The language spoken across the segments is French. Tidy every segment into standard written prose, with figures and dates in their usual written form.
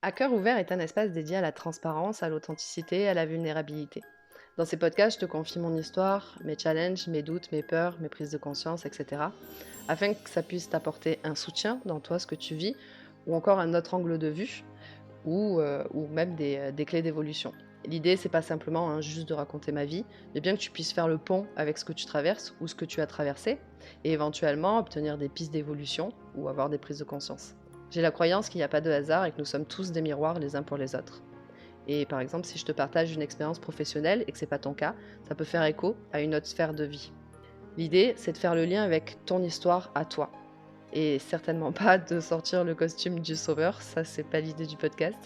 À cœur ouvert est un espace dédié à la transparence, à l'authenticité et à la vulnérabilité. Dans ces podcasts, je te confie mon histoire, mes challenges, mes doutes, mes peurs, mes prises de conscience, etc. Afin que ça puisse t'apporter un soutien dans toi, ce que tu vis, ou encore un autre angle de vue, ou même des clés d'évolution. L'idée, c'est pas simplement juste de raconter ma vie, mais bien que tu puisses faire le pont avec ce que tu traverses ou ce que tu as traversé, et éventuellement obtenir des pistes d'évolution ou avoir des prises de conscience. J'ai la croyance qu'il n'y a pas de hasard et que nous sommes tous des miroirs les uns pour les autres. Et par exemple, si je te partage une expérience professionnelle et que c'est pas ton cas, ça peut faire écho à une autre sphère de vie. L'idée, c'est de faire le lien avec ton histoire à toi. Et certainement pas de sortir le costume du sauveur, ça c'est pas l'idée du podcast.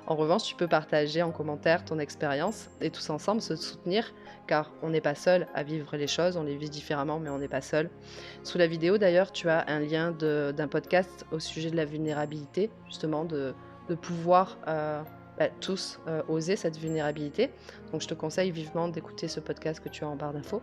En revanche, tu peux partager en commentaire ton expérience et tous ensemble se soutenir, car on n'est pas seul à vivre les choses, on les vit différemment, mais on n'est pas seul. Sous la vidéo d'ailleurs, tu as un lien d'un podcast au sujet de la vulnérabilité, justement de pouvoir tous oser cette vulnérabilité. Donc je te conseille vivement d'écouter ce podcast que tu as en barre d'infos.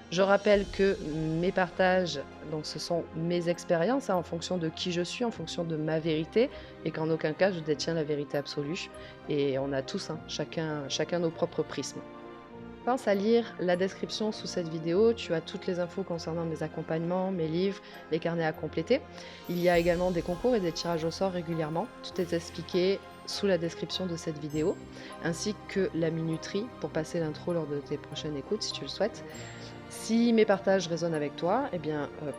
Je rappelle que mes partages, donc ce sont mes expériences en fonction de qui je suis, en fonction de ma vérité, et qu'en aucun cas je détiens la vérité absolue. Et on a tous, chacun nos propres prismes. Pense à lire la description sous cette vidéo, tu as toutes les infos concernant mes accompagnements, mes livres, les carnets à compléter. Il y a également des concours et des tirages au sort régulièrement. Tout est expliqué sous la description de cette vidéo, ainsi que la minuterie pour passer l'intro lors de tes prochaines écoutes si tu le souhaites. Si mes partages résonnent avec toi,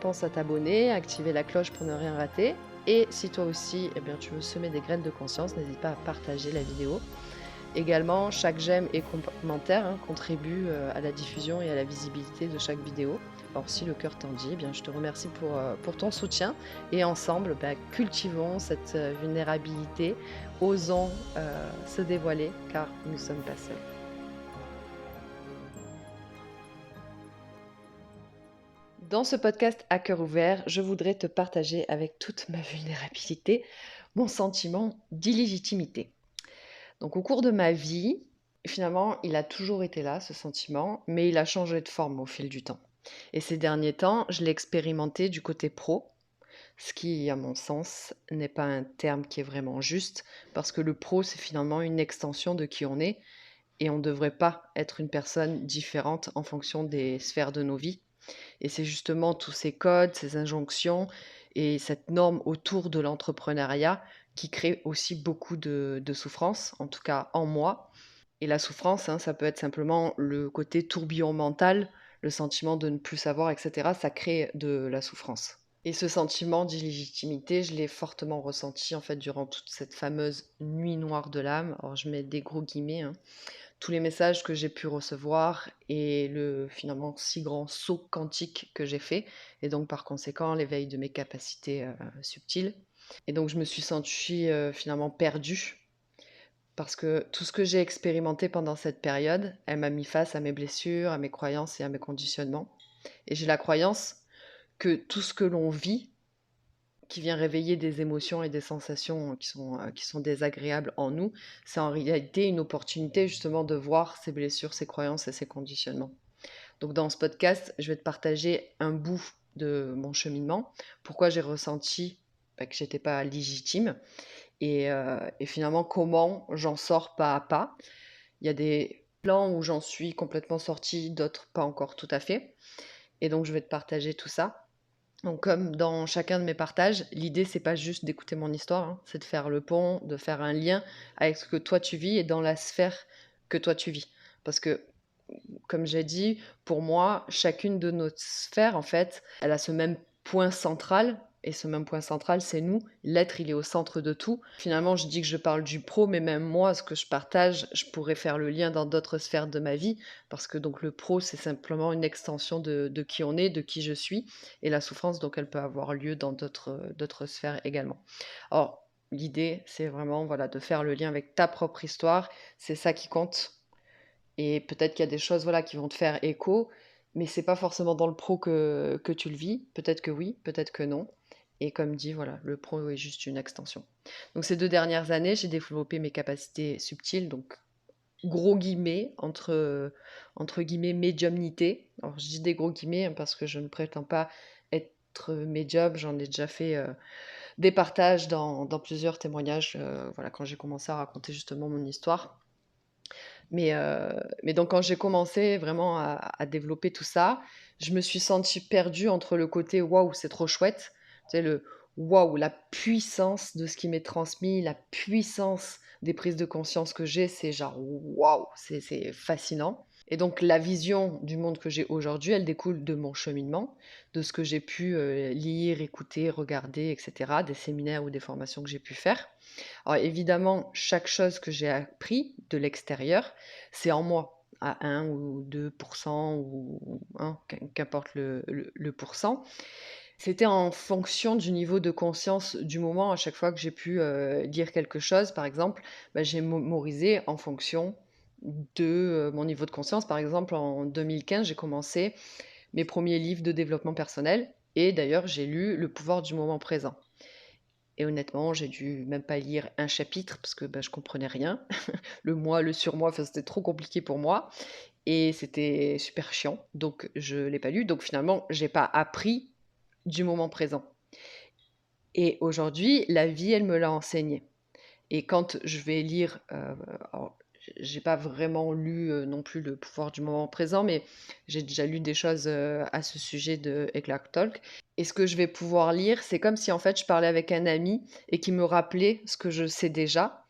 pense à t'abonner, à activer la cloche pour ne rien rater. Et si toi aussi, tu veux semer des graines de conscience, n'hésite pas à partager la vidéo. Également, chaque j'aime et commentaire contribue à la diffusion et à la visibilité de chaque vidéo. Alors si le cœur t'en dit, je te remercie pour ton soutien et ensemble, cultivons cette vulnérabilité, osons se dévoiler car nous ne sommes pas seuls. Dans ce podcast à cœur ouvert, je voudrais te partager avec toute ma vulnérabilité mon sentiment d'illégitimité. Donc au cours de ma vie, finalement, il a toujours été là, ce sentiment, mais il a changé de forme au fil du temps. Et ces derniers temps, je l'ai expérimenté du côté pro, ce qui, à mon sens, n'est pas un terme qui est vraiment juste, parce que le pro, c'est finalement une extension de qui on est, et on ne devrait pas être une personne différente en fonction des sphères de nos vies. Et c'est justement tous ces codes, ces injonctions et cette norme autour de l'entrepreneuriat qui crée aussi beaucoup de souffrance, en tout cas en moi. Et la souffrance, ça peut être simplement le côté tourbillon mental, le sentiment de ne plus savoir, etc. Ça crée de la souffrance. Et ce sentiment d'illégitimité, je l'ai fortement ressenti en fait durant toute cette fameuse nuit noire de l'âme. Alors je mets des gros guillemets, tous les messages que j'ai pu recevoir et le finalement si grand saut quantique que j'ai fait et donc par conséquent l'éveil de mes capacités subtiles. Et donc je me suis sentie finalement perdue parce que tout ce que j'ai expérimenté pendant cette période, elle m'a mis face à mes blessures, à mes croyances et à mes conditionnements. Et j'ai la croyance que tout ce que l'on vit qui vient réveiller des émotions et des sensations qui sont désagréables en nous, c'est en réalité une opportunité justement de voir ces blessures, ces croyances et ces conditionnements. Donc dans ce podcast, je vais te partager un bout de mon cheminement, pourquoi j'ai ressenti que j'étais pas légitime et finalement comment j'en sors pas à pas. Il y a des plans où j'en suis complètement sortie, d'autres pas encore tout à fait. Et donc je vais te partager tout ça. Donc comme dans chacun de mes partages, l'idée c'est pas juste d'écouter mon histoire, c'est de faire le pont, de faire un lien avec ce que toi tu vis et dans la sphère que toi tu vis. Parce que, comme j'ai dit, pour moi, chacune de nos sphères, en fait, elle a ce même point central. Et ce même point central, c'est nous. L'être, il est au centre de tout. Finalement, je dis que je parle du pro, mais même moi, ce que je partage, je pourrais faire le lien dans d'autres sphères de ma vie, parce que donc le pro, c'est simplement une extension de qui on est, de qui je suis, et la souffrance, donc elle peut avoir lieu dans d'autres sphères également. Alors, l'idée, c'est vraiment voilà, de faire le lien avec ta propre histoire. C'est ça qui compte. Et peut-être qu'il y a des choses voilà, qui vont te faire écho, mais c'est pas forcément dans le pro que tu le vis. Peut-être que oui, peut-être que non. Et comme dit, voilà, le pro est juste une extension. Donc ces 2 dernières années, j'ai développé mes capacités subtiles, donc gros guillemets, entre guillemets, médiumnité. Alors je dis des gros guillemets parce que je ne prétends pas être médium, j'en ai déjà fait des partages dans plusieurs témoignages, voilà, quand j'ai commencé à raconter justement mon histoire. Mais donc quand j'ai commencé vraiment à développer tout ça, je me suis sentie perdue entre le côté: «Waouh, c'est trop chouette», tu sais, le waouh, la puissance de ce qui m'est transmis, la puissance des prises de conscience que j'ai, c'est genre waouh, c'est fascinant. Et donc la vision du monde que j'ai aujourd'hui, elle découle de mon cheminement, de ce que j'ai pu, lire, écouter, regarder et cetera, des séminaires ou des formations que j'ai pu faire. Alors évidemment, chaque chose que j'ai appris de l'extérieur, c'est en moi, à 1 ou 2% ou hein, qu'importe le pourcent. C'était en fonction du niveau de conscience du moment. À chaque fois que j'ai pu, dire quelque chose, par exemple, bah, j'ai mémorisé en fonction de, mon niveau de conscience. Par exemple, en 2015, j'ai commencé mes premiers livres de développement personnel et d'ailleurs, j'ai lu Le pouvoir du moment présent. Et honnêtement, j'ai dû même pas lire un chapitre parce que, bah, je comprenais rien. Le moi, le surmoi, enfin, c'était trop compliqué pour moi et c'était super chiant, donc je l'ai pas lu. Donc finalement, j'ai pas appris du moment présent et aujourd'hui, la vie, elle me l'a enseigné. Et quand je vais lire, alors j'ai pas vraiment lu, non plus Le pouvoir du moment présent, mais j'ai déjà lu des choses, à ce sujet de Eckhart Tolle. Et ce que je vais pouvoir lire, c'est comme si en fait je parlais avec un ami et qui me rappelait ce que je sais déjà.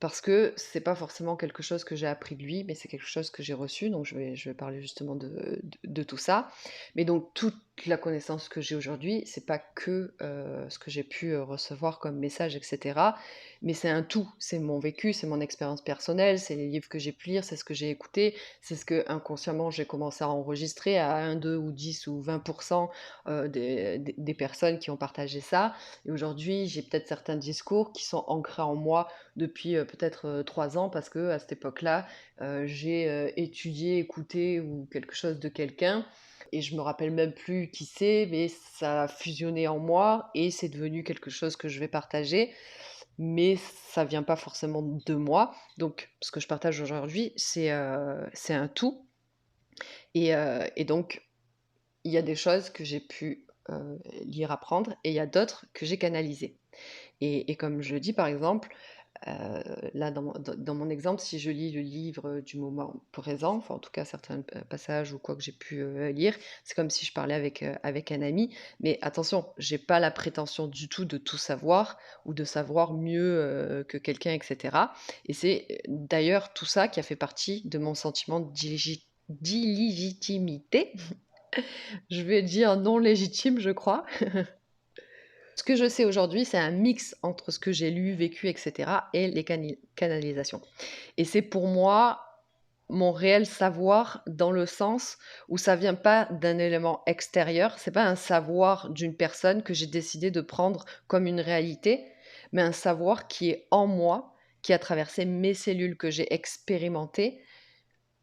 Parce que c'est pas forcément quelque chose que j'ai appris de lui, mais c'est quelque chose que j'ai reçu, donc je vais parler justement de tout ça. Mais donc toute la connaissance que j'ai aujourd'hui, c'est pas que, ce que j'ai pu, recevoir comme message et cetera, mais c'est un tout. C'est mon vécu, c'est mon expérience personnelle, c'est les livres que j'ai pu lire, c'est ce que j'ai écouté, c'est ce que inconsciemment j'ai commencé à enregistrer à 1, 2 ou 10 ou 20 des personnes qui ont partagé ça. Et aujourd'hui, j'ai peut-être certains discours qui sont ancrés en moi depuis, peut-être, 3 ans parce qu'à cette époque-là, j'ai, étudié, écouté ou quelque chose de quelqu'un et je me rappelle même plus qui c'est, mais ça a fusionné en moi et c'est devenu quelque chose que je vais partager, mais ça vient pas forcément de moi. Donc ce que je partage aujourd'hui, c'est un tout et donc il y a des choses que j'ai pu, lire, apprendre et il y a d'autres que j'ai canalisées et comme je le dis, par exemple, là, dans mon exemple, si je lis le livre du moment présent, enfin, en tout cas, certains passages ou quoi que j'ai pu lire, c'est comme si je parlais avec un ami. Mais attention, j'ai pas la prétention du tout de tout savoir ou de savoir mieux que quelqu'un, etc. Et c'est d'ailleurs tout ça qui a fait partie de mon sentiment d'illégitimité. Je vais dire non légitime, je crois. Ce que je sais aujourd'hui, c'est un mix entre ce que j'ai lu, vécu, et cetera et les canalisations. Et c'est pour moi mon réel savoir dans le sens où ça vient pas d'un élément extérieur, c'est pas un savoir d'une personne que j'ai décidé de prendre comme une réalité, mais un savoir qui est en moi, qui a traversé mes cellules, que j'ai expérimenté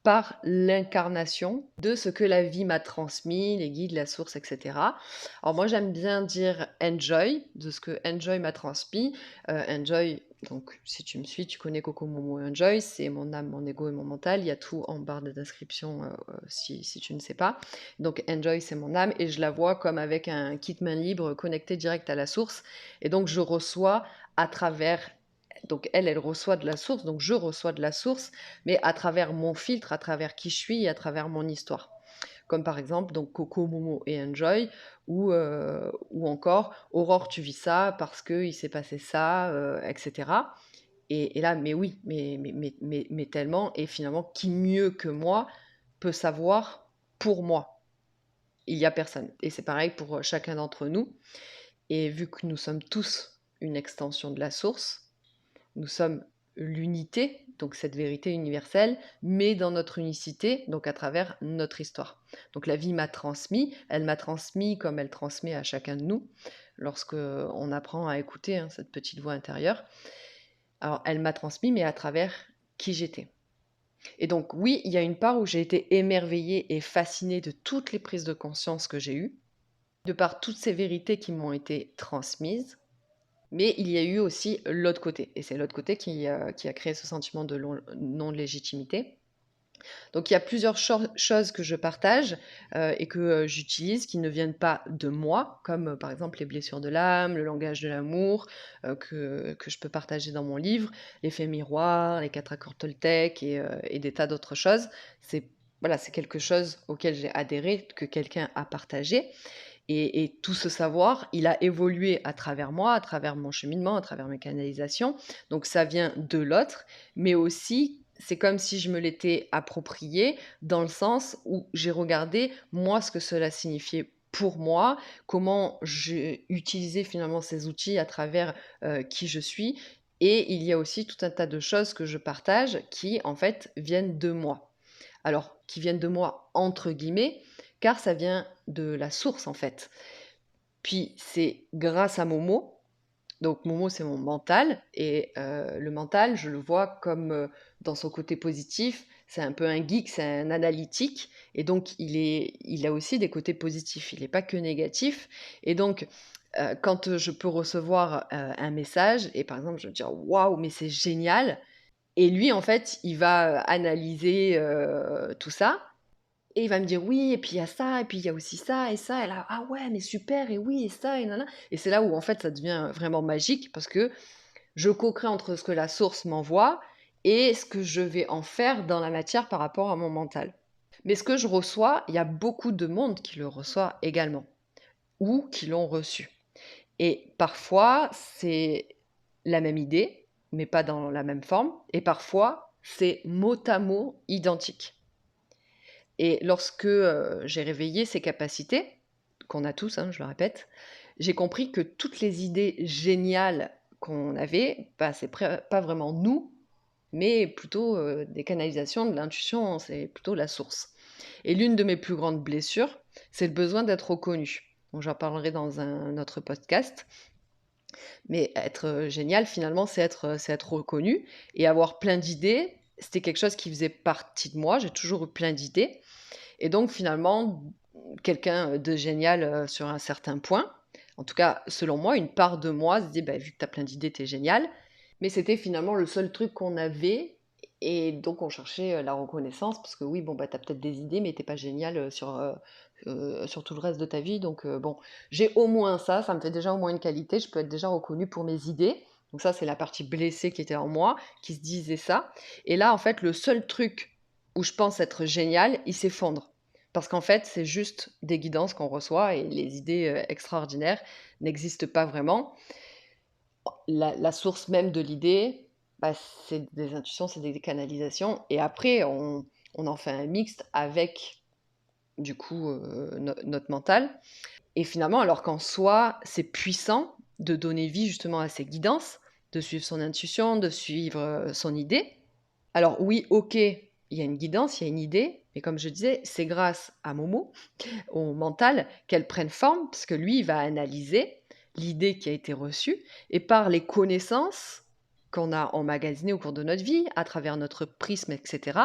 par l'incarnation de ce que la vie m'a transmis, les guides, la source, et cetera. Alors moi, j'aime bien dire enjoy, de ce que enjoy m'a transmis. Enjoy, donc si tu me suis, tu connais Coco Momo Enjoy, c'est mon âme, mon ego et mon mental. Il y a tout en barre de description si tu ne sais pas. Donc enjoy, c'est mon âme et je la vois comme avec un kit main libre connecté direct à la source. Et donc je reçois à travers donc elle reçoit de la source, donc je reçois de la source, mais à travers mon filtre, à travers qui je suis et à travers mon histoire. Comme par exemple donc Coco, Momo et Enjoy ou encore Aurore, tu vis ça parce qu'il s'est passé ça, et cetera et là, mais oui, mais tellement et finalement qui mieux que moi peut savoir pour moi? Il y a personne et c'est pareil pour, chacun d'entre nous et vu que nous sommes tous une extension de la source, nous sommes l'unité, donc cette vérité universelle, mais dans notre unicité, donc à travers notre histoire. Donc la vie m'a transmis, elle m'a transmis comme elle transmet à chacun de nous, lorsque on apprend à écouter hein, cette petite voix intérieure. Alors elle m'a transmis, mais à travers qui j'étais. Et donc oui, il y a une part où j'ai été émerveillée et fascinée de toutes les prises de conscience que j'ai eues, de par toutes ces vérités qui m'ont été transmises, mais il y a eu aussi l'autre côté et c'est l'autre côté qui a créé ce sentiment de non-légitimité. Donc il y a plusieurs choses que je partage, et que, j'utilise qui ne viennent pas de moi, comme, par exemple les blessures de l'âme, le langage de l'amour, que je peux partager dans mon livre, l'effet miroir, les 4 accords Toltec et des tas d'autres choses. C'est voilà, c'est quelque chose auquel j'ai adhéré, que quelqu'un a partagé et tout ce savoir, il a évolué à travers moi, à travers mon cheminement, à travers mes canalisations. Donc ça vient de l'autre, mais aussi, c'est comme si je me l'étais approprié dans le sens où j'ai regardé, moi, ce que cela signifiait pour moi, comment j'ai utilisé finalement ces outils à travers, qui je suis et il y a aussi tout un tas de choses que je partage qui, en fait, viennent de moi. Alors, qui viennent de moi entre guillemets, car ça vient de la source en fait. Puis c'est grâce à Momo, donc Momo c'est mon mental et le mental je le vois comme, dans son côté positif, c'est un peu un geek, c'est un analytique et donc il a aussi des côtés positifs, il est pas que négatif et donc, quand, je peux recevoir, un message et par exemple je vais me dire: «Waouh mais c'est génial!» et lui en fait il va, analyser, tout ça et il va me dire: «Oui et puis il y a ça et puis il y a aussi ça et ça» et là: «Ah ouais, mais super et oui et ça et nin et c'est là où en fait ça devient vraiment magique parce que je co-crée entre ce que la source m'envoie et ce que je vais en faire dans la matière par rapport à mon mental. Mais ce que je reçois, il y a beaucoup de monde qui le reçoit également ou qui l'ont reçu et parfois c'est la même idée, mais pas dans la même forme et parfois c'est mot à mot identique. Et lorsque, j'ai réveillé ces capacités, qu'on a tous, hein, je le répète, j'ai compris que toutes les idées géniales qu'on avait, bah, c'est pas vraiment nous, mais plutôt, des canalisations, de l'intuition, c'est plutôt la source. Et l'une de mes plus grandes blessures, c'est le besoin d'être reconnu. Donc j'en parlerai dans un autre podcast. Mais être, génial finalement, c'est être reconnu et avoir plein d'idées, c'était quelque chose qui faisait partie de moi. J'ai toujours eu plein d'idées et donc finalement, quelqu'un, de génial, sur un certain point, en tout cas selon moi, une part de moi se dit: «Bah, vu que tu as plein d'idées, tu es génial». Mais c'était finalement le seul truc qu'on avait et donc on cherchait, la reconnaissance parce que oui, bon, bah, tu as peut-être des idées, mais tu es pas génial, sur tout le reste de ta vie donc bon, j'ai au moins ça, ça me fait déjà au moins une qualité, je peux être déjà reconnue pour mes idées. Donc ça, c'est la partie blessée qui était en moi, qui se disait ça et là, en fait, le seul truc où je pense être génial, il s'effondre. Parce qu'en fait, c'est juste des guidances qu'on reçoit et les idées, extraordinaires n'existent pas vraiment. La source même de l'idée, bah, c'est des intuitions, c'est des canalisations et après on en fait un mixte avec, du coup, notre mental et finalement, alors qu'en soi, c'est puissant de donner vie justement à ces guidances, de suivre son intuition, de suivre, son idée. Alors oui, OK, il y a une guidance, il y a une idée, mais comme je disais, c'est grâce à Momo, au mental, qu'elle prenne forme, parce que lui, il va analyser l'idée qui a été reçue et par les connaissances qu'on a emmagasinées au cours de notre vie, à travers notre prisme, etc.,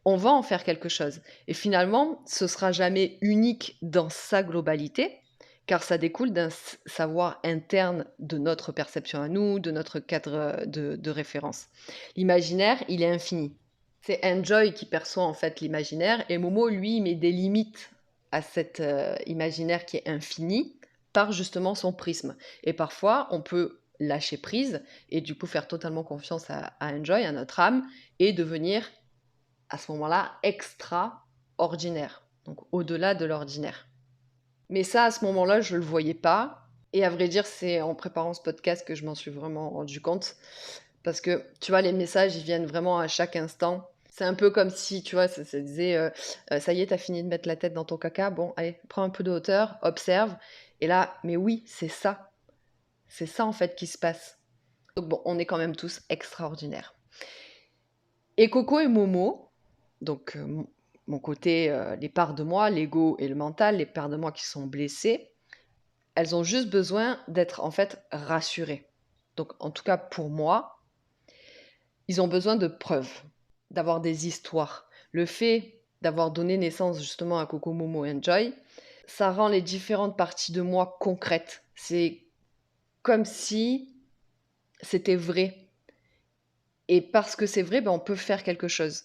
on va en faire quelque chose. Et finalement, ce sera jamais unique dans sa globalité, car ça découle d'un savoir interne de notre perception à nous, de notre cadre de référence. L'imaginaire, il est infini. C'est Enjoy qui perçoit en fait l'imaginaire et Momo, lui, il met des limites à cet imaginaire qui est infini par justement son prisme. Et parfois, on peut lâcher prise et du coup faire totalement confiance à Enjoy, à notre âme, et devenir à ce moment-là extraordinaire, donc au-delà de l'ordinaire. Mais ça, à ce moment-là, je ne le voyais pas. Et à vrai dire, c'est en préparant ce podcast que je m'en suis vraiment rendu compte. Parce que, tu vois, les messages, ils viennent vraiment à chaque instant. C'est un peu comme si, tu vois, ça disait, ça y est, t'as fini de mettre la tête dans ton caca. Bon, allez, prends un peu de hauteur, observe. Et là, mais oui, c'est ça. C'est ça, en fait, qui se passe. Donc bon, on est quand même tous extraordinaires. Et Coco et Momo, donc mon côté, les parts de moi, l'ego et le mental, les parts de moi qui sont blessées, elles ont juste besoin d'être en fait rassurées. Donc en tout cas pour moi, ils ont besoin de preuves, d'avoir des histoires. Le fait d'avoir donné naissance justement à Coco, Momo et Enjoy, ça rend les différentes parties de moi concrètes. C'est comme si c'était vrai. Et parce que c'est vrai, ben, on peut faire quelque chose.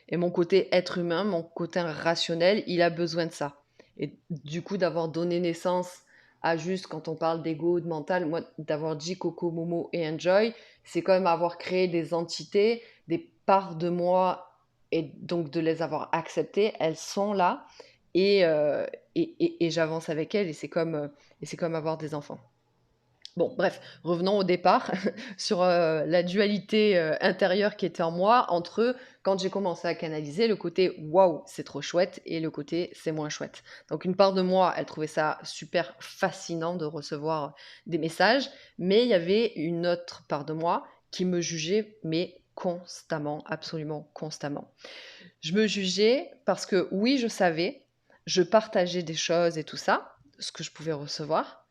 Et mon côté être humain, mon côté rationnel, il a besoin de ça. Et du coup, d'avoir donné naissance à juste, quand on parle d'ego, de mental, moi, d'avoir dit Coco, Momo et Enjoy, c'est quand même avoir créé des entités, des parts de moi, et donc de les avoir acceptées. Elles sont là, et, euh, et j'avance avec elles, et c'est comme avoir des enfants. Bon, bref, revenons au départ sur la dualité intérieure qui était en moi entre quand j'ai commencé à canaliser le côté waouh, c'est trop chouette et le côté c'est moins chouette. Donc, une part de moi, elle trouvait ça super fascinant de recevoir des messages, mais il y avait une autre part de moi qui me jugeait, mais constamment, absolument constamment. Je me jugeais parce que oui, je savais, je partageais des choses et tout ça, ce que je pouvais recevoir.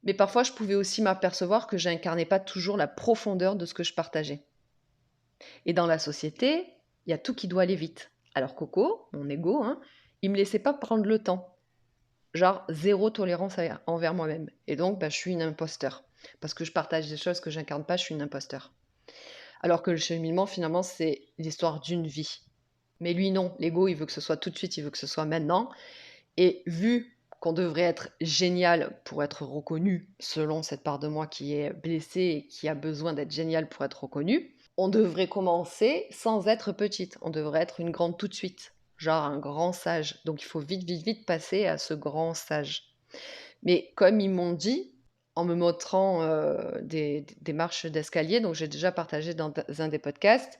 Mais parfois, je pouvais aussi m'apercevoir que j'incarnais pas toujours la profondeur de ce que je partageais. Et dans la société, il y a tout qui doit aller vite. Alors Coco, mon ego, hein, il me laissait pas prendre le temps. Genre zéro tolérance envers moi-même. Et donc, bah, je suis une imposteur. Parce que je partage des choses que j'incarne pas, je suis une imposteur. Alors que le cheminement, finalement, c'est l'histoire d'une vie. Mais lui, non. L'ego, il veut que ce soit tout de suite, il veut que ce soit maintenant. Et vu qu'on devrait être génial pour être reconnu, selon cette part de moi qui est blessée et qui a besoin d'être génial pour être reconnu, on devrait commencer sans être petite. On devrait être une grande tout de suite, genre un grand sage. Donc il faut vite, vite, vite passer à ce grand sage. Mais comme ils m'ont dit, en me montrant des marches d'escalier, donc j'ai déjà partagé dans un des podcasts,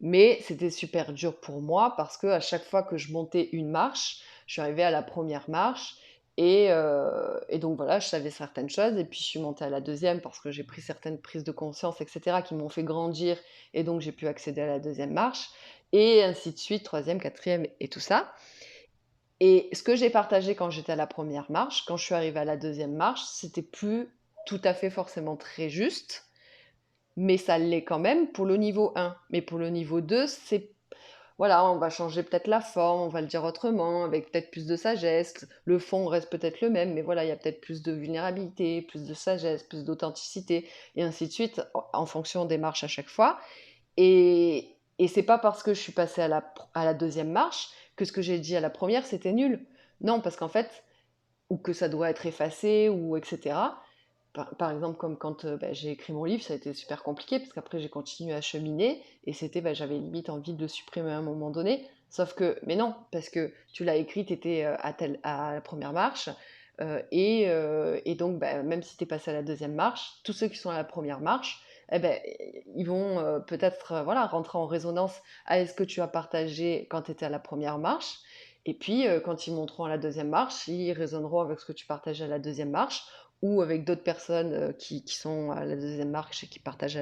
mais c'était super dur pour moi parce que à chaque fois que je montais une marche, je suis arrivée à la première marche et donc voilà, je savais certaines choses et puis je suis montée à la deuxième parce que j'ai pris certaines prises de conscience, etc., qui m'ont fait grandir et donc j'ai pu accéder à la deuxième marche et ainsi de suite, troisième, quatrième et tout ça. Et ce que j'ai partagé quand j'étais à la première marche, quand je suis arrivée à la deuxième marche, c'était plus tout à fait forcément très juste, mais ça l'est quand même pour le niveau 1. Mais pour le niveau 2, c'est voilà, on va changer peut-être la forme, on va le dire autrement, avec peut-être plus de sagesse. Le fond reste peut-être le même, mais voilà, il y a peut-être plus de vulnérabilité, plus de sagesse, plus d'authenticité, et ainsi de suite, en fonction des marches à chaque fois. Et c'est pas parce que je suis passée à la deuxième marche que ce que j'ai dit à la première, c'était nul. Non, parce qu'en fait, ou que ça doit être effacé, ou etc. Par exemple, comme quand bah, j'ai écrit mon livre, ça a été super compliqué, parce qu'après j'ai continué à cheminer, et c'était, bah, j'avais limite envie de le supprimer à un moment donné. Sauf que, mais non, parce que tu l'as écrit, tu étais à la première marche, et donc bah, même si tu es passé à la deuxième marche, tous ceux qui sont à la première marche, eh ben, ils vont peut-être voilà, rentrer en résonance avec ce que tu as partagé quand tu étais à la première marche. Et puis, quand ils monteront à la deuxième marche, ils résonneront avec ce que tu partageais à la deuxième marche ou avec d'autres personnes qui sont à la deuxième marche et qui partagent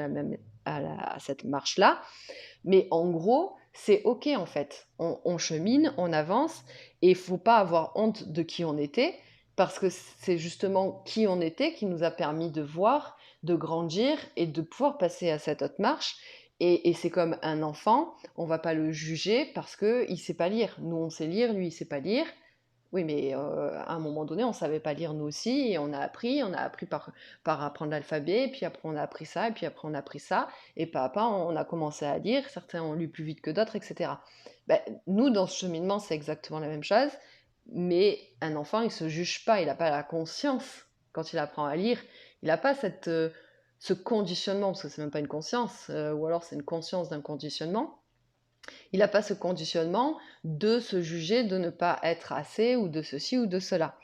à cette marche-là. Mais en gros, c'est OK en fait. On chemine, on avance et il ne faut pas avoir honte de qui on était parce que c'est justement qui on était qui nous a permis de voir, de grandir et de pouvoir passer à cette autre marche. Et c'est comme un enfant, on ne va pas le juger parce qu'il ne sait pas lire. Nous, on sait lire, lui, il ne sait pas lire. Oui, mais à un moment donné, on ne savait pas lire nous aussi et on a appris par apprendre l'alphabet, puis après on a appris ça, et puis après on a appris ça, et pas à pas, on a commencé à lire, certains ont lu plus vite que d'autres, etc. Ben, nous, dans ce cheminement, c'est exactement la même chose, mais un enfant, il ne se juge pas, il n'a pas la conscience quand il apprend à lire, il n'a pas ce conditionnement, parce que c'est même pas une conscience, ou alors c'est une conscience d'un conditionnement, il n'a pas ce conditionnement de se juger, de ne pas être assez ou de ceci ou de cela.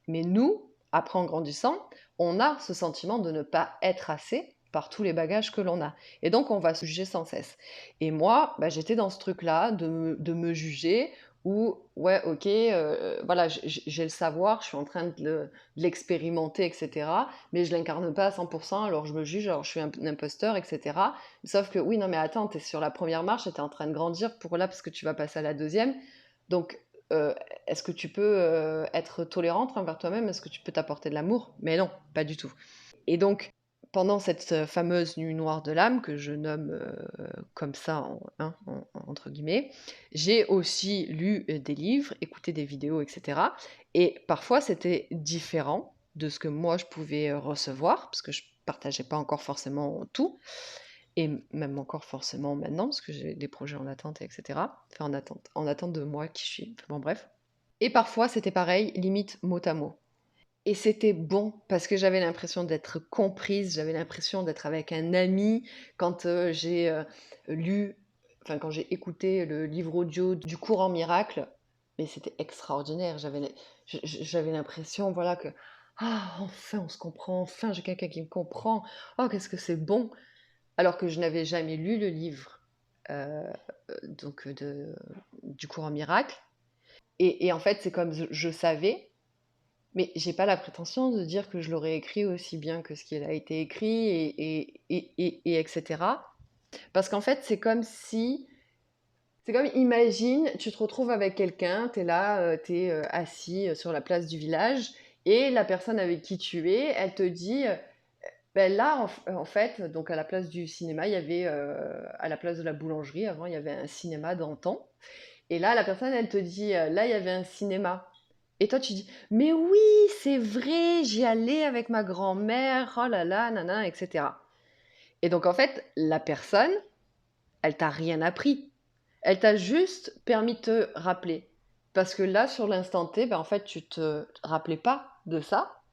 Mais nous, après en grandissant, on a ce sentiment de ne pas être assez par tous les bagages que l'on a. Et donc, on va se juger sans cesse. Et moi, bah, j'étais dans ce truc-là de me juger où, ouais, ok, voilà, j'ai le savoir, je suis en train de l'expérimenter, etc. Mais je l'incarne pas à 100%, alors je me juge, alors je suis un imposteur, etc. Sauf que, oui, non, mais attends, tu es sur la première marche, tu es en train de grandir pour là, parce que tu vas passer à la deuxième. Donc, euh, est-ce que tu peux être tolérante envers toi-même? Est-ce que tu peux t'apporter de l'amour? Mais non, pas du tout. Et donc, pendant cette fameuse nuit noire de l'âme, que je nomme comme ça, entre guillemets, j'ai aussi lu des livres, écouté des vidéos, etc. Et parfois, c'était différent de ce que moi, je pouvais recevoir, parce que je partageais pas encore forcément tout. et même encore forcément maintenant, parce que j'ai des projets en attente, et cetera. Enfin, en attente de moi qui je suis. Enfin, bon, bref. Et parfois, c'était pareil, limite mot à mot. Et c'était bon parce que j'avais l'impression d'être comprise, j'avais l'impression d'être avec un ami quand j'ai lu, enfin quand j'ai écouté le livre audio du courant miracle, mais c'était extraordinaire. J'avais l'impression, voilà, que enfin on se comprend, enfin j'ai quelqu'un qui me comprend. Oh, qu'est-ce que c'est bon! Alors que je n'avais jamais lu le livre euh, du courant miracle. Et en fait, c'est comme je savais. Mais j'ai pas la prétention de dire que je l'aurais écrit aussi bien que ce qu'il a été écrit et etc. Parce qu'en fait, c'est comme, imagine, tu te retrouves avec quelqu'un, tu es là, tu es assis sur la place du village, et la personne avec qui tu es, elle te dit, ben là, en fait, donc à la place du cinéma, il y avait, à la place de la boulangerie, avant, il y avait un cinéma d'antan. Et là, la personne, elle te dit, là, il y avait un cinéma. Et toi, tu dis, mais oui, c'est vrai, j'y allais avec ma grand-mère, oh là là, nana, etc. Et donc, en fait, la personne, elle t'a rien appris. Elle t'a juste permis de te rappeler. Parce que là, sur l'instant T, ben, en fait, tu te rappelais pas de ça.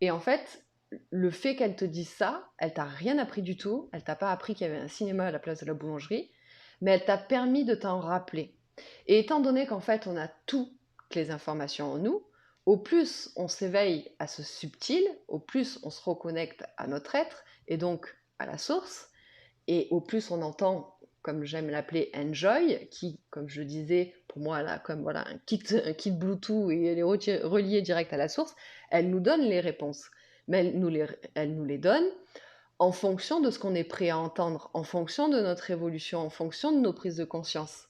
Et en fait, le fait qu'elle te dise ça, elle t'a rien appris du tout. Elle t'a pas appris qu'il y avait un cinéma à la place de la boulangerie, mais elle t'a permis de t'en rappeler. Et étant donné qu'en fait, on a toutes les informations en nous, au plus on s'éveille à ce subtil, au plus on se reconnecte à notre être et donc à la source, et au plus on entend, comme j'aime l'appeler, Enjoy, qui, comme je disais, pour moi, elle a comme voilà, un kit Bluetooth et elle est reliée direct à la source, elle nous donne les réponses. Mais elle nous les donne en fonction de ce qu'on est prêt à entendre, en fonction de notre évolution, en fonction de nos prises de conscience.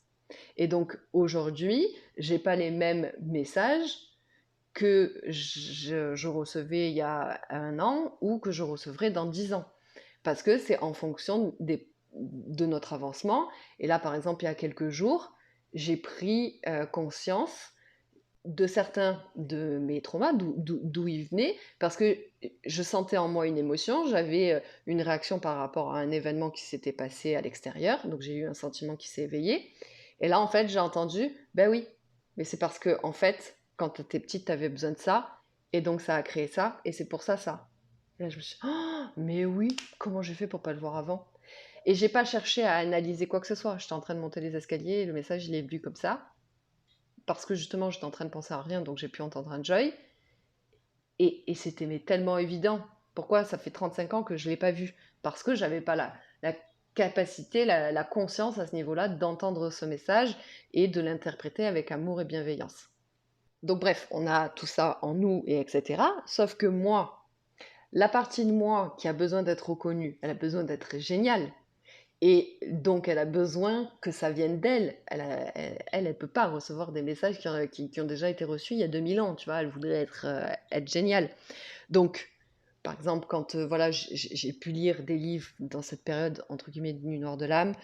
Et donc aujourd'hui, j'ai pas les mêmes messages que je recevais il y a 1 an ou que je recevrai dans 10 ans. Parce que c'est en fonction de notre avancement. Et là, par exemple, il y a quelques jours, j'ai pris conscience de certains de mes traumas, d'où ils venaient, parce que je sentais en moi une émotion, j'avais une réaction par rapport à un événement qui s'était passé à l'extérieur, donc j'ai eu un sentiment qui s'est éveillé. Et là, en fait, j'ai entendu, ben oui, mais c'est parce que, en fait, quand tu étais petite, tu avais besoin de ça, et donc ça a créé ça, et c'est pour ça, ça. Et là, je me suis dit, oh, mais oui, comment j'ai fait pour pas le voir avant? Et j'ai pas cherché à analyser quoi que ce soit. J'étais en train de monter les escaliers, et le message, il est venu comme ça, parce que justement, j'étais en train de penser à rien, donc j'ai pu entendre un joy. Et c'était mais tellement évident. Pourquoi ça fait 35 ans que je ne l'ai pas vu? Parce que j'avais pas la capacité, la conscience à ce niveau-là d'entendre ce message et de l'interpréter avec amour et bienveillance. Donc bref, on a tout ça en nous et etc. Sauf que moi, la partie de moi qui a besoin d'être reconnue, elle a besoin d'être géniale. Et donc, elle a besoin que ça vienne d'elle. Elle peut pas recevoir des messages qui ont déjà été reçus il y a 2000 ans, tu vois. Elle voudrait être géniale. Donc, par exemple, quand voilà, j'ai pu lire des livres dans cette période, entre guillemets, de nuit noire de l'âme,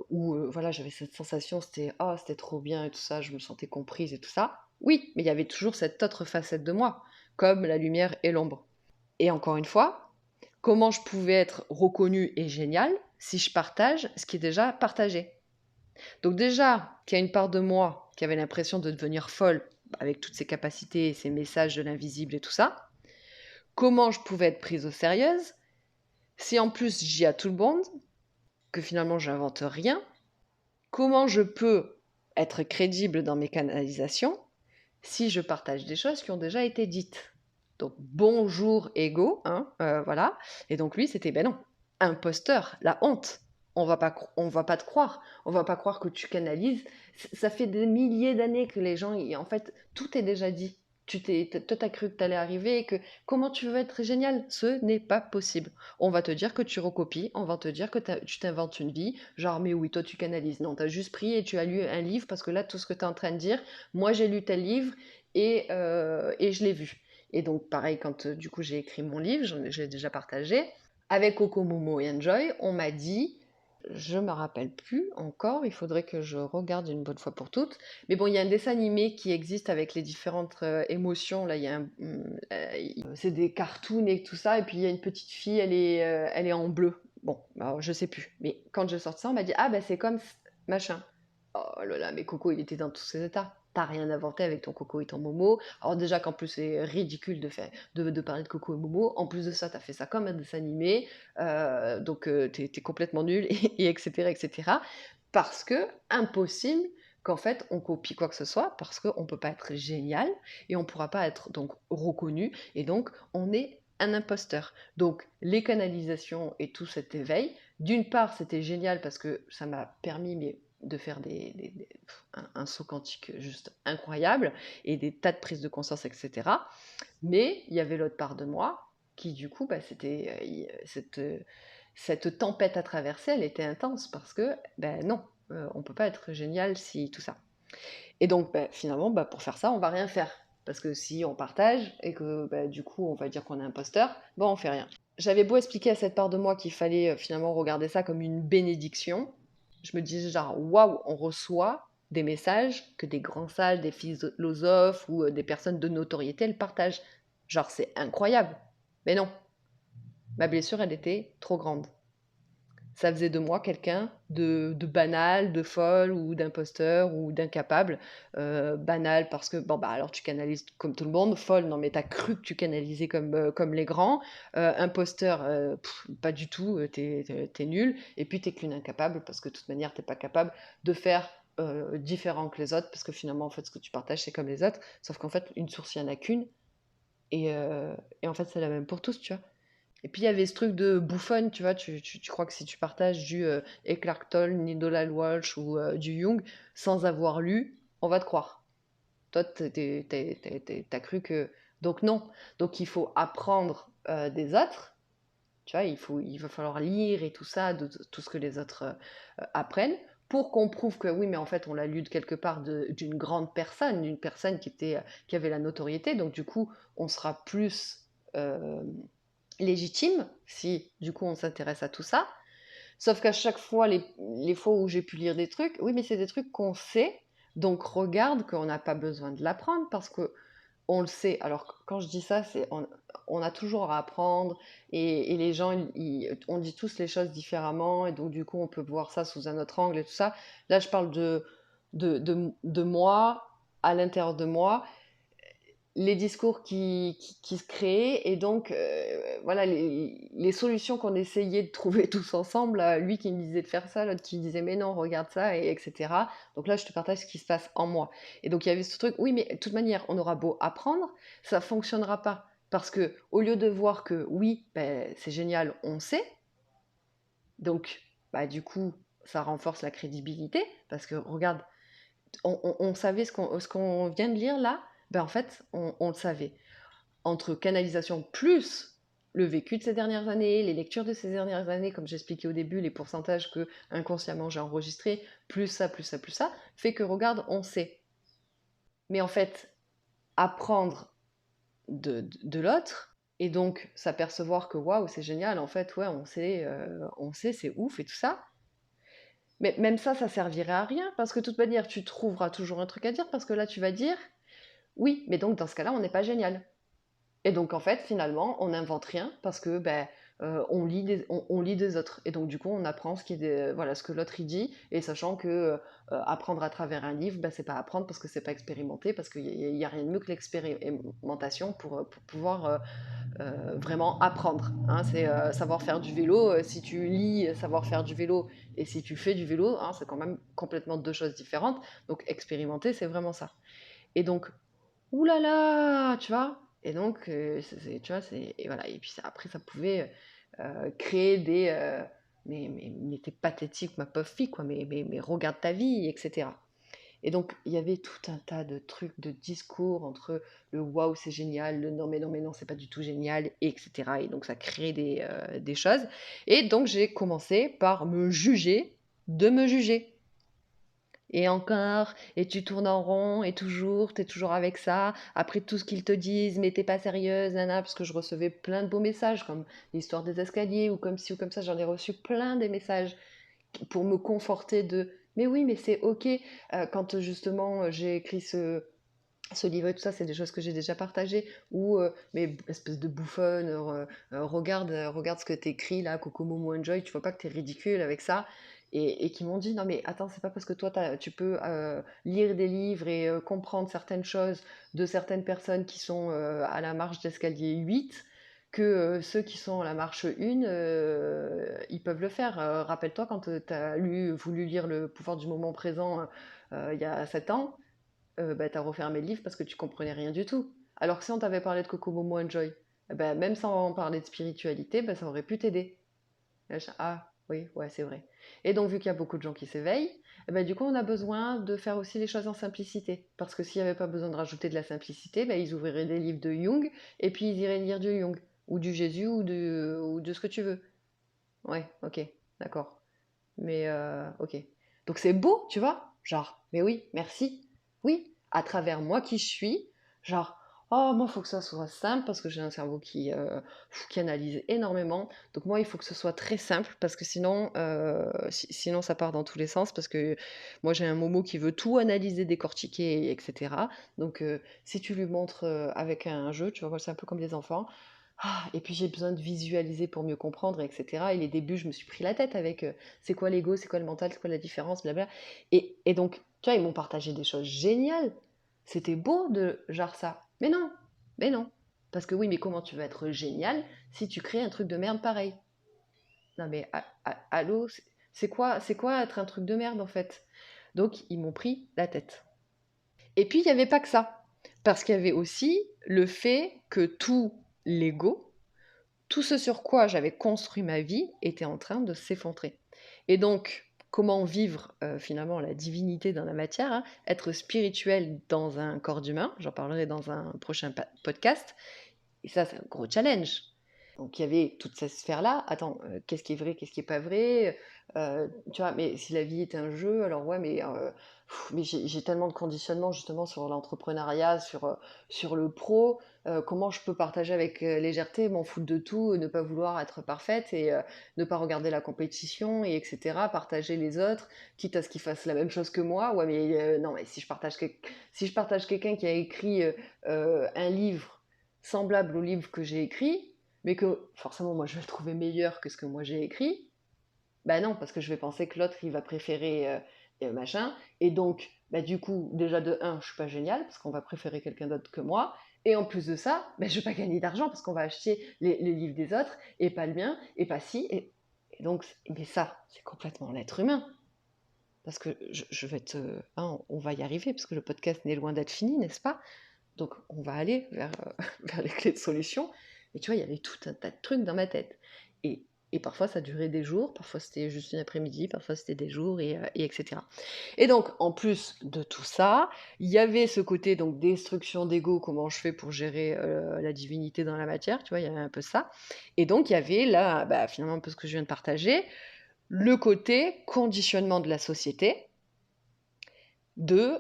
où voilà, j'avais cette sensation, c'était trop bien et tout ça, je me sentais comprise et tout ça. Oui, mais il y avait toujours cette autre facette de moi, comme la lumière et l'ombre. Et encore une fois, comment je pouvais être reconnue et géniale si je partage ce qui est déjà partagé. Donc déjà, qu'il y a une part de moi qui avait l'impression de devenir folle avec toutes ces capacités, ces messages de l'invisible et tout ça, comment je pouvais être prise au sérieux si en plus j'y a tout le monde, que finalement j'invente rien, comment je peux être crédible dans mes canalisations si je partage des choses qui ont déjà été dites. Donc bonjour ego, hein, voilà. Et donc lui, c'était ben non, imposteur, la honte. On va pas te croire. On va pas croire que tu canalises. Ça fait des milliers d'années que les gens, en fait, tout est déjà dit. Toi, t'as cru que t'allais arriver et que comment tu veux être génial? Ce n'est pas possible. On va te dire que tu recopies, on va te dire que tu t'inventes une vie, genre mais oui, toi tu canalises. Non, t'as juste pris et tu as lu un livre parce que là, tout ce que tu es en train de dire, moi j'ai lu tel livre et je l'ai vu. Et donc pareil, quand du coup j'ai écrit mon livre, je l'ai déjà partagé, avec Coco Momo et Enjoy, on m'a dit, je me rappelle plus encore, il faudrait que je regarde une bonne fois pour toutes. Mais bon, il y a un dessin animé qui existe avec les différentes émotions. Là, c'est des cartoons et tout ça. Et puis il y a une petite fille, elle est en bleu. Bon, alors, je sais plus. Mais quand je sors de ça, on m'a dit, ah ben c'est comme machin. Oh là là, mais Coco, il était dans tous ses états. T'as rien inventé avec ton Coco et ton Momo. Alors déjà qu'en plus c'est ridicule de parler de Coco et Momo. En plus de ça, t'as fait ça comme un dessin animé. Donc t'es complètement nul, et etc., etc. Parce que impossible qu'en fait on copie quoi que ce soit, parce qu'on ne peut pas être génial, et on ne pourra pas être donc reconnu, et donc on est un imposteur. Donc les canalisations et tout cet éveil, d'une part c'était génial parce que ça m'a permis de faire un saut quantique juste incroyable et des tas de prises de conscience, etc. Mais il y avait l'autre part de moi qui, du coup, bah, cette tempête à traverser, elle était intense parce que, ben non, on peut pas être génial si tout ça. Et donc, bah, finalement, bah, pour faire ça, on va rien faire. Parce que si on partage et que bah, du coup, on va dire qu'on est imposteur, bon, on fait rien. J'avais beau expliquer à cette part de moi qu'il fallait finalement regarder ça comme une bénédiction, je me disais genre, waouh, on reçoit des messages que des grands sages, des philosophes ou des personnes de notoriété, elles partagent. Genre, c'est incroyable. Mais non, ma blessure, elle était trop grande. Ça faisait de moi quelqu'un de banal, de folle ou d'imposteur ou d'incapable. Banal parce que, bon, bah alors tu canalises comme tout le monde. Folle, non, mais t'as cru que tu canalisais comme les grands. Imposteur, pas du tout, t'es nul. Et puis t'es qu'une incapable parce que de toute manière, t'es pas capable de faire différent que les autres parce que finalement, en fait, ce que tu partages, c'est comme les autres. Sauf qu'en fait, une source, il n'y en a qu'une. Et en fait, c'est la même pour tous, tu vois. Et puis il y avait ce truc de bouffonne, tu vois, tu crois que si tu partages du Eckhart Tolle, Nicolas Walsh ou du Jung sans avoir lu, on va te croire. Toi, t'as cru que... Donc non. Donc il faut apprendre des autres, tu vois, il va falloir lire et tout ça, tout ce que les autres apprennent, pour qu'on prouve que oui, mais en fait, on l'a lu de quelque part d'une grande personne, d'une personne qui avait la notoriété. Donc du coup, on sera plus... euh, légitime si du coup on s'intéresse à tout ça. Sauf qu'à chaque fois, les fois où j'ai pu lire des trucs, oui, mais c'est des trucs qu'on sait, donc regarde qu'on n'a pas besoin de l'apprendre parce que on le sait. Alors quand je dis ça, c'est on a toujours à apprendre et les gens, on dit tous les choses différemment et donc du coup on peut voir ça sous un autre angle et tout ça. Là, je parle de moi, à l'intérieur de moi, les discours qui se créaient et donc voilà les solutions qu'on essayait de trouver tous ensemble, lui qui me disait de faire ça, l'autre qui disait mais non regarde ça et etc. Donc là je te partage ce qui se passe en moi et donc il y avait ce truc oui mais de toute manière on aura beau apprendre ça fonctionnera pas parce que au lieu de voir que oui ben, c'est génial on sait donc bah du coup ça renforce la crédibilité parce que regarde on savait ce qu'on vient de lire là ben en fait on le savait entre canalisation plus le vécu de ces dernières années, les lectures de ces dernières années, comme j'expliquais au début, les pourcentages que inconsciemment j'ai enregistrés, plus ça, plus ça, plus ça, fait que regarde, on sait. Mais en fait, apprendre de l'autre, et donc s'apercevoir que waouh, c'est génial, en fait, ouais, on sait, c'est ouf et tout ça. Mais même ça servirait à rien, parce que de toute manière, tu trouveras toujours un truc à dire, parce que là, tu vas dire, oui, mais donc dans ce cas-là, on n'est pas génial. Et donc, en fait, finalement, on n'invente rien parce que ben, on lit des autres. Et donc, du coup, on apprend voilà, ce que l'autre il dit, et sachant que apprendre à travers un livre, ben, c'est pas apprendre parce que c'est pas expérimenté, parce qu'il y a rien de mieux que l'expérimentation pour pouvoir vraiment apprendre. Hein. C'est savoir faire du vélo. Si tu lis savoir faire du vélo et si tu fais du vélo, hein, c'est quand même complètement deux choses différentes. Donc, expérimenter, c'est vraiment ça. Et donc, ouh là là, tu vois? Et donc, tu vois, et voilà. Et puis après, ça pouvait créer mais t'es pathétique, ma pauvre fille, quoi. Mais regarde ta vie, etc. Et donc, il y avait tout un tas de trucs, de discours entre le waouh, c'est génial, le non, mais non, c'est pas du tout génial, etc. Et donc, ça crée des choses. Et donc, j'ai commencé par me juger de me juger. Et encore, et tu tournes en rond, et toujours, t'es toujours avec ça. Après tout ce qu'ils te disent, mais t'es pas sérieuse, nana, parce que je recevais plein de beaux messages, comme l'histoire des escaliers, ou comme ci, ou comme ça. J'en ai reçu plein des messages pour me conforter de, mais oui, mais c'est ok. Quand justement j'ai écrit Ce livre et tout ça, c'est des choses que j'ai déjà partagées. Ou, mais espèce de bouffonne, regarde ce que t'écris là, Coco Momo Enjoy, tu vois pas que t'es ridicule avec ça. Et qui m'ont dit, non mais attends, c'est pas parce que toi tu peux lire des livres et comprendre certaines choses de certaines personnes qui sont à la marche d'escalier 8 que ceux qui sont à la marche 1, ils peuvent le faire. Rappelle-toi quand tu as voulu lire Le pouvoir du moment présent il y a 7 ans, bah, tu refermé le livre parce que tu comprenais rien du tout. Alors que si on t'avait parlé de Coco Momo Enjoy, eh ben, même sans parler de spiritualité, bah, ça aurait pu t'aider. Ah oui, ouais, c'est vrai. Et donc, vu qu'il y a beaucoup de gens qui s'éveillent, eh ben, du coup, on a besoin de faire aussi les choses en simplicité. Parce que s'il n'y avait pas besoin de rajouter de la simplicité, ben, ils ouvriraient des livres de Jung et puis ils iraient lire du Jung, ou du Jésus, ou de ce que tu veux. Ouais, ok, d'accord. Mais ok. Donc c'est beau, tu vois? Genre, mais oui, merci. Oui, à travers moi qui je suis, genre, oh, moi, il faut que ça soit simple parce que j'ai un cerveau qui analyse énormément. Donc moi, il faut que ce soit très simple parce que sinon, sinon ça part dans tous les sens parce que moi, j'ai un Momo qui veut tout analyser, décortiquer, etc. Donc si tu lui montres avec un jeu, tu vois, moi, c'est un peu comme les enfants. Ah, et puis j'ai besoin de visualiser pour mieux comprendre, etc. Et les débuts, je me suis pris la tête avec c'est quoi l'ego, c'est quoi le mental, c'est quoi la différence, blabla. Et donc, tu vois, ils m'ont partagé des choses géniales. C'était beau de genre ça. Mais non, mais non. Parce que oui, mais comment tu vas être génial si tu crées un truc de merde pareil? Non mais allô, c'est quoi être un truc de merde en fait? Donc ils m'ont pris la tête. Et puis il n'y avait pas que ça. Parce qu'il y avait aussi le fait que tout l'ego, tout ce sur quoi j'avais construit ma vie était en train de s'effondrer. Et donc, comment vivre finalement la divinité dans la matière, hein, être spirituel dans un corps d'humain, j'en parlerai dans un prochain podcast, et ça c'est un gros challenge. Donc il y avait toute cette sphère-là. Attends, qu'est-ce qui est vrai, qu'est-ce qui est pas vrai? Tu vois, mais si la vie est un jeu, alors ouais, mais j'ai tellement de conditionnement justement sur l'entrepreneuriat, sur le pro. Comment je peux partager avec légèreté, m'en foutre de tout, ne pas vouloir être parfaite et ne pas regarder la compétition et etc. Partager les autres, quitte à ce qu'ils fassent la même chose que moi. Ouais, mais non, mais si je partage quelqu'un qui a écrit un livre semblable au livre que j'ai écrit, mais que forcément moi je vais le trouver meilleur que ce que moi j'ai écrit, bah non, parce que je vais penser que l'autre il va préférer machin, et donc bah du coup déjà de un je suis pas géniale parce qu'on va préférer quelqu'un d'autre que moi, et en plus de ça, bah, je vais pas gagner d'argent parce qu'on va acheter les livres des autres et pas le mien, et pas si, et donc, mais ça c'est complètement l'être humain. Parce que je vais te. Hein, on va y arriver, parce que le podcast n'est loin d'être fini, n'est-ce pas? Donc on va aller vers, vers les clés de solution. Mais tu vois, il y avait tout un tas de trucs dans ma tête. Et, et parfois ça durait des jours, parfois c'était juste une après-midi, parfois c'était des jours, et etc. Et donc en plus de tout ça, il y avait ce côté donc destruction d'ego, comment je fais pour gérer la divinité dans la matière, tu vois, il y avait un peu ça. Et donc il y avait là, bah, finalement un peu ce que je viens de partager, le côté conditionnement de la société, de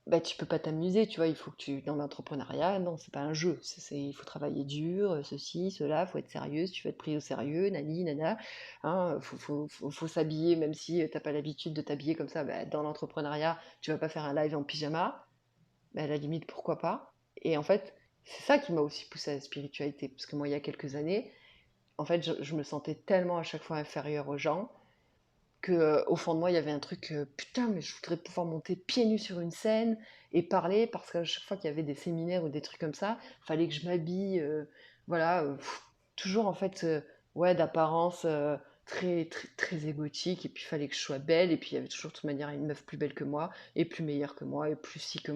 bah, tu peux pas t'amuser, tu vois, il faut que tu dans l'entrepreneuriat, non, c'est pas un jeu, il faut travailler dur, ceci, cela, faut être sérieux, si tu veux être pris au sérieux, nani, nana, hein, faut s'habiller, même si t'as pas l'habitude de t'habiller comme ça, bah, dans l'entrepreneuriat, tu vas pas faire un live en pyjama, bah, à la limite, pourquoi pas? Et en fait, c'est ça qui m'a aussi poussé à la spiritualité, parce que moi, il y a quelques années, en fait, je me sentais tellement à chaque fois inférieure aux gens, que, au fond de moi, il y avait un truc, putain, mais je voudrais pouvoir monter pieds nus sur une scène et parler, parce qu'à chaque fois qu'il y avait des séminaires ou des trucs comme ça, fallait que je m'habille, voilà, toujours en fait, ouais, d'apparence très égotique, et puis il fallait que je sois belle, et puis il y avait toujours de toute manière une meuf plus belle que moi, et plus meilleure que moi, et plus ci que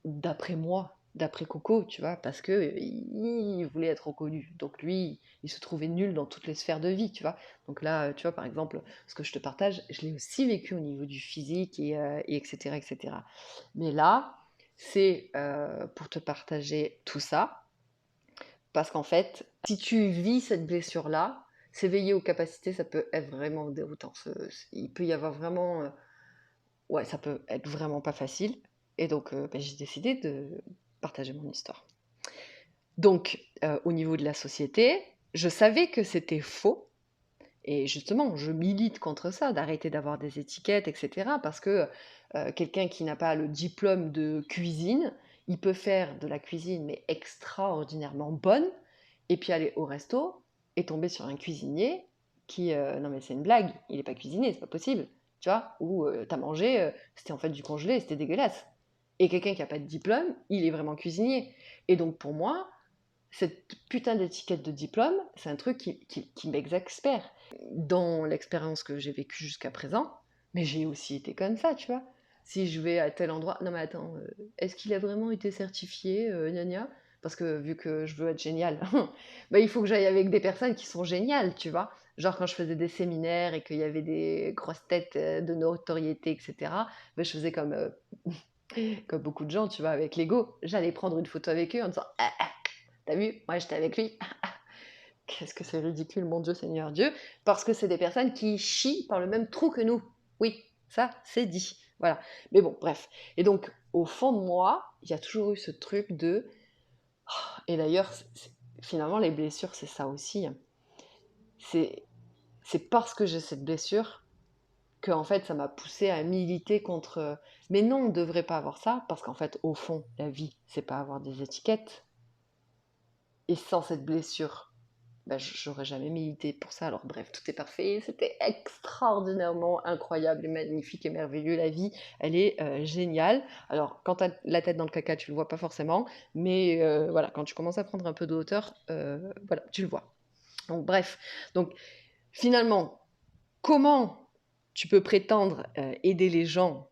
d'après moi, d'après Coco, tu vois, parce que il voulait être reconnu. Donc lui, il se trouvait nul dans toutes les sphères de vie, tu vois. Donc là, tu vois, par exemple, ce que je te partage, je l'ai aussi vécu au niveau du physique et etc., etc. Mais là, c'est pour te partager tout ça, parce qu'en fait, si tu vis cette blessure-là, s'éveiller aux capacités, ça peut être vraiment déroutant. Il peut y avoir vraiment ouais, ça peut être vraiment pas facile. Et donc, bah, j'ai décidé de partager mon histoire. Donc, au niveau de la société, je savais que c'était faux, et justement, je milite contre ça, d'arrêter d'avoir des étiquettes, et cetera, parce que quelqu'un qui n'a pas le diplôme de cuisine, il peut faire de la cuisine, mais extraordinairement bonne, et puis aller au resto et tomber sur un cuisinier qui, non mais c'est une blague, il est pas cuisinier, c'est pas possible, tu vois? Ou tu mangé, c'était en fait du congelé, c'était dégueulasse. Et quelqu'un qui a pas de diplôme, il est vraiment cuisinier. Et donc pour moi, cette putain d'étiquette de diplôme, c'est un truc qui m'exaspère. Dans l'expérience que j'ai vécue jusqu'à présent, mais j'ai aussi été comme ça, tu vois. Si je vais à tel endroit, non mais attends, est-ce qu'il a vraiment été certifié, gna gna? Parce que vu que je veux être géniale, bah, il faut que j'aille avec des personnes qui sont géniales, tu vois. Genre quand je faisais des séminaires et qu'il y avait des grosses têtes de notoriété, etc., bah, je faisais comme beaucoup de gens, tu vois, avec l'ego. J'allais prendre une photo avec eux en disant ah, ah, t'as vu, moi j'étais avec lui. Qu'est-ce que c'est ridicule, mon Dieu, Seigneur Dieu, parce que c'est des personnes qui chient par le même trou que nous. Oui, ça, c'est dit. Voilà. Mais bon, bref. Et donc, au fond de moi, il y a toujours eu ce truc de. Et d'ailleurs, finalement, les blessures, c'est ça aussi, hein. C'est, c'est parce que j'ai cette blessure que, en fait, ça m'a poussé à militer contre. Mais non, on ne devrait pas avoir ça, parce qu'en fait, au fond, la vie, c'est pas avoir des étiquettes. Et sans cette blessure, bah, j'aurais jamais milité pour ça. Alors bref, tout est parfait. C'était extraordinairement incroyable et magnifique et merveilleux. La vie, elle est géniale. Alors quand tu as la tête dans le caca, tu le vois pas forcément. Mais voilà, quand tu commences à prendre un peu de hauteur, voilà, tu le vois. Donc bref, donc finalement, comment tu peux prétendre aider les gens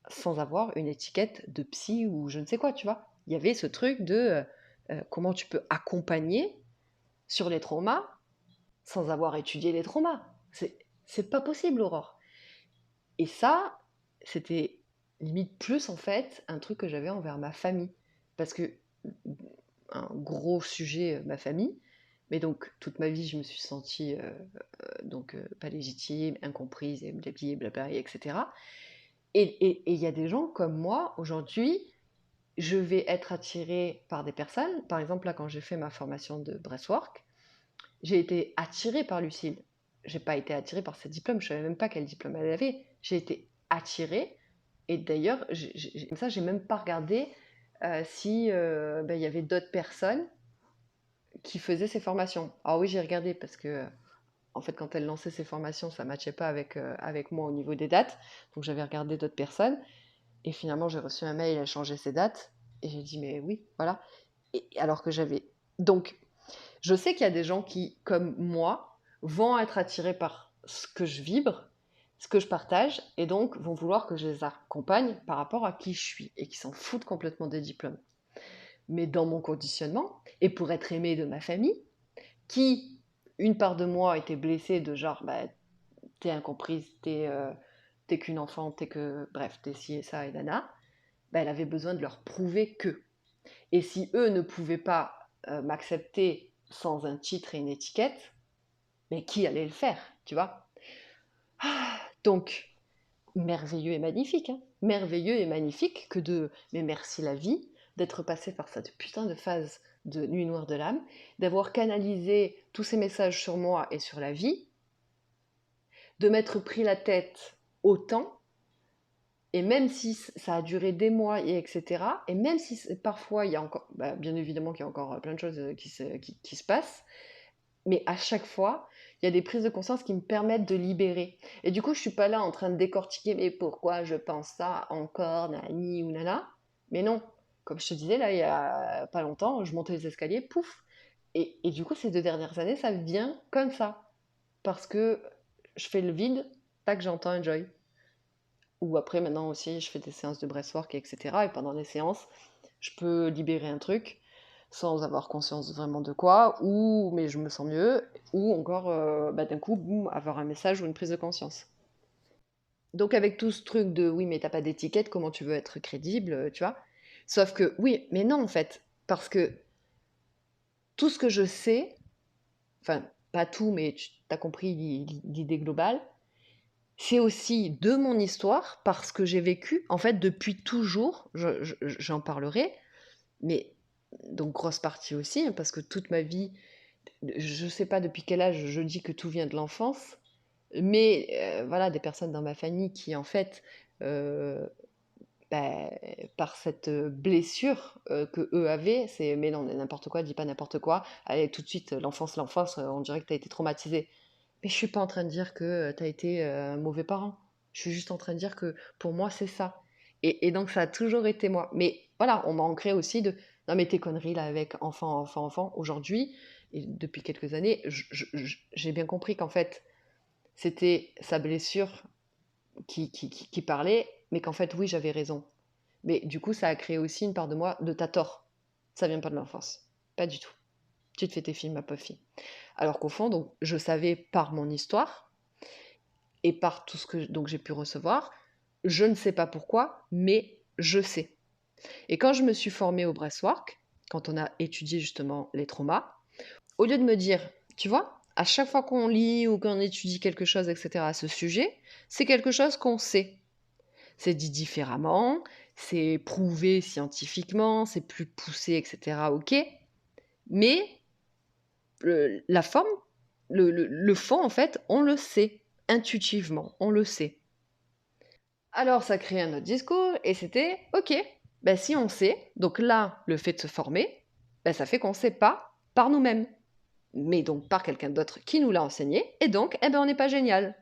sans avoir une étiquette de psy ou je ne sais quoi, tu vois? Il y avait ce truc de comment tu peux accompagner sur les traumas sans avoir étudié les traumas. C'est pas possible, Aurore. Et ça, c'était limite plus en fait un truc que j'avais envers ma famille. Parce que, un gros sujet, ma famille, mais donc toute ma vie, je me suis sentie donc pas légitime, incomprise, et blabli, blabla, etc. Et il y a des gens comme moi, aujourd'hui, je vais être attirée par des personnes. Par exemple, là, quand j'ai fait ma formation de breathwork, j'ai été attirée par Lucille. J'ai pas été attirée par ses diplômes, je savais même pas quel diplôme elle avait. J'ai été attirée, et d'ailleurs, comme ça, j'ai même pas regardé si ben, il y avait d'autres personnes qui faisaient ces formations. Alors oui, j'ai regardé parce que en fait, quand elle lançait ses formations, ça matchait pas avec moi au niveau des dates. Donc j'avais regardé d'autres personnes. Et finalement, j'ai reçu un mail, elle changeait ses dates. Et j'ai dit, mais oui, voilà. Et alors que j'avais. Donc, je sais qu'il y a des gens qui, comme moi, vont être attirés par ce que je vibre, ce que je partage, et donc vont vouloir que je les accompagne par rapport à qui je suis, et qui s'en foutent complètement des diplômes. Mais dans mon conditionnement, et pour être aimé de ma famille, qui, une part de moi, était blessée de genre, bah, t'es incomprise, t'es qu'une enfant, t'es que, bref, t'es ci et ça et nana, bah, elle avait besoin de leur prouver que. Et si eux ne pouvaient pas m'accepter sans un titre et une étiquette, mais qui allait le faire, tu vois? Donc, merveilleux et magnifique, hein. Merveilleux et magnifique que de. Mais merci la vie d'être passé par cette putain de phase de nuit noire de l'âme, d'avoir canalisé tous ces messages sur moi et sur la vie, de m'être pris la tête autant, et même si ça a duré des mois, et etc., et même si parfois il y a encore, bah, bien évidemment qu'il y a encore plein de choses qui se passent, mais à chaque fois, il y a des prises de conscience qui me permettent de libérer. Et du coup, je suis pas là en train de décortiquer, mais pourquoi je pense ça encore, nani ou nana. Mais non, comme je te disais, là, il y a pas longtemps, je montais les escaliers, pouf. Et du coup, ces 2 dernières années, ça vient comme ça. Parce que je fais le vide, tac, j'entends un joy. Ou après, maintenant aussi, je fais des séances de breathwork, etc. Et pendant les séances, je peux libérer un truc sans avoir conscience vraiment de quoi, ou mais je me sens mieux, ou encore bah, d'un coup, boum, avoir un message ou une prise de conscience. Donc avec tout ce truc de oui, mais t'as pas d'étiquette, comment tu veux être crédible, tu vois? Sauf que oui, mais non en fait, parce que tout ce que je sais, enfin pas tout, mais tu as compris l'idée globale, c'est aussi de mon histoire, parce que j'ai vécu, en fait, depuis toujours, j'en parlerai, mais donc grosse partie aussi, hein, parce que toute ma vie, je sais pas depuis quel âge je dis que tout vient de l'enfance, mais voilà, des personnes dans ma famille qui, en fait, euh, bah, par cette, blessure, qu'eux avaient. C'est: «Mais non, mais n'importe quoi, dis pas n'importe quoi. Allez, tout de suite, l'enfance, on dirait que tu as été traumatisé». Mais je suis pas en train de dire que, tu as été, un mauvais parent. Je suis juste en train de dire que pour moi, c'est ça et donc ça a toujours été moi. Mais voilà, on m'a ancré aussi de: «Non mais tes conneries là avec enfant, enfant, enfant». Aujourd'hui et depuis quelques années, j'ai bien compris qu'en fait, c'était sa blessure qui parlait, mais qu'en fait, oui, j'avais raison. Mais du coup, ça a créé aussi une part de moi de «Tu tort, ça vient pas de l'enfance». Pas du tout. Tu te fais tes films, ma pauvre fille. Alors qu'au fond, donc, je savais par mon histoire et par tout ce que donc j'ai pu recevoir, je ne sais pas pourquoi, mais je sais. Et quand je me suis formée au breathwork, quand on a étudié justement les traumas, au lieu de me dire, tu vois, à chaque fois qu'on lit ou qu'on étudie quelque chose, etc., à ce sujet, c'est quelque chose qu'on sait. C'est dit différemment, c'est prouvé scientifiquement, c'est plus poussé, etc., ok. Mais la forme, le fond, en fait, on le sait, intuitivement, on le sait. Alors ça crée un autre discours et c'était, ok, ben, si on sait, donc là, le fait de se former, ben, ça fait qu'on ne sait pas par nous-mêmes, mais donc par quelqu'un d'autre qui nous l'a enseigné, et donc, eh ben, on n'est pas génial.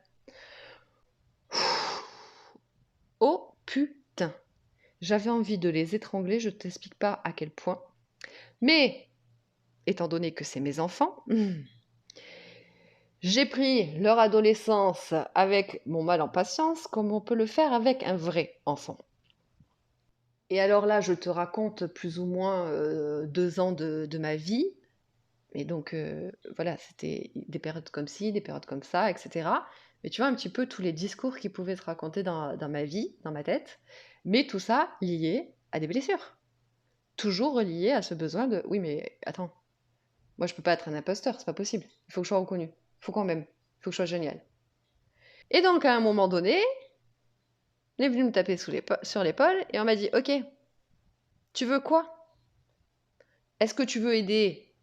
Oh putain, j'avais envie de les étrangler, je ne t'explique pas à quel point. Mais, étant donné que c'est mes enfants, j'ai pris leur adolescence avec mon mal en patience, comme on peut le faire avec un vrai enfant. Et alors là, je te raconte plus ou moins 2 ans de ma vie. Et donc, voilà, c'était des périodes comme ci, des périodes comme ça, etc. Mais tu vois un petit peu tous les discours qui pouvaient se raconter dans ma vie, dans ma tête. Mais tout ça lié à des blessures. Toujours relié à ce besoin de, oui, mais attends, moi je peux pas être un imposteur, c'est pas possible. Il faut que je sois reconnu. Il faut quand même. Il faut que je sois génial. Et donc, à un moment donné, il est venu me taper sur l'épaule et on m'a dit, ok, tu veux quoi? Est-ce que tu veux aider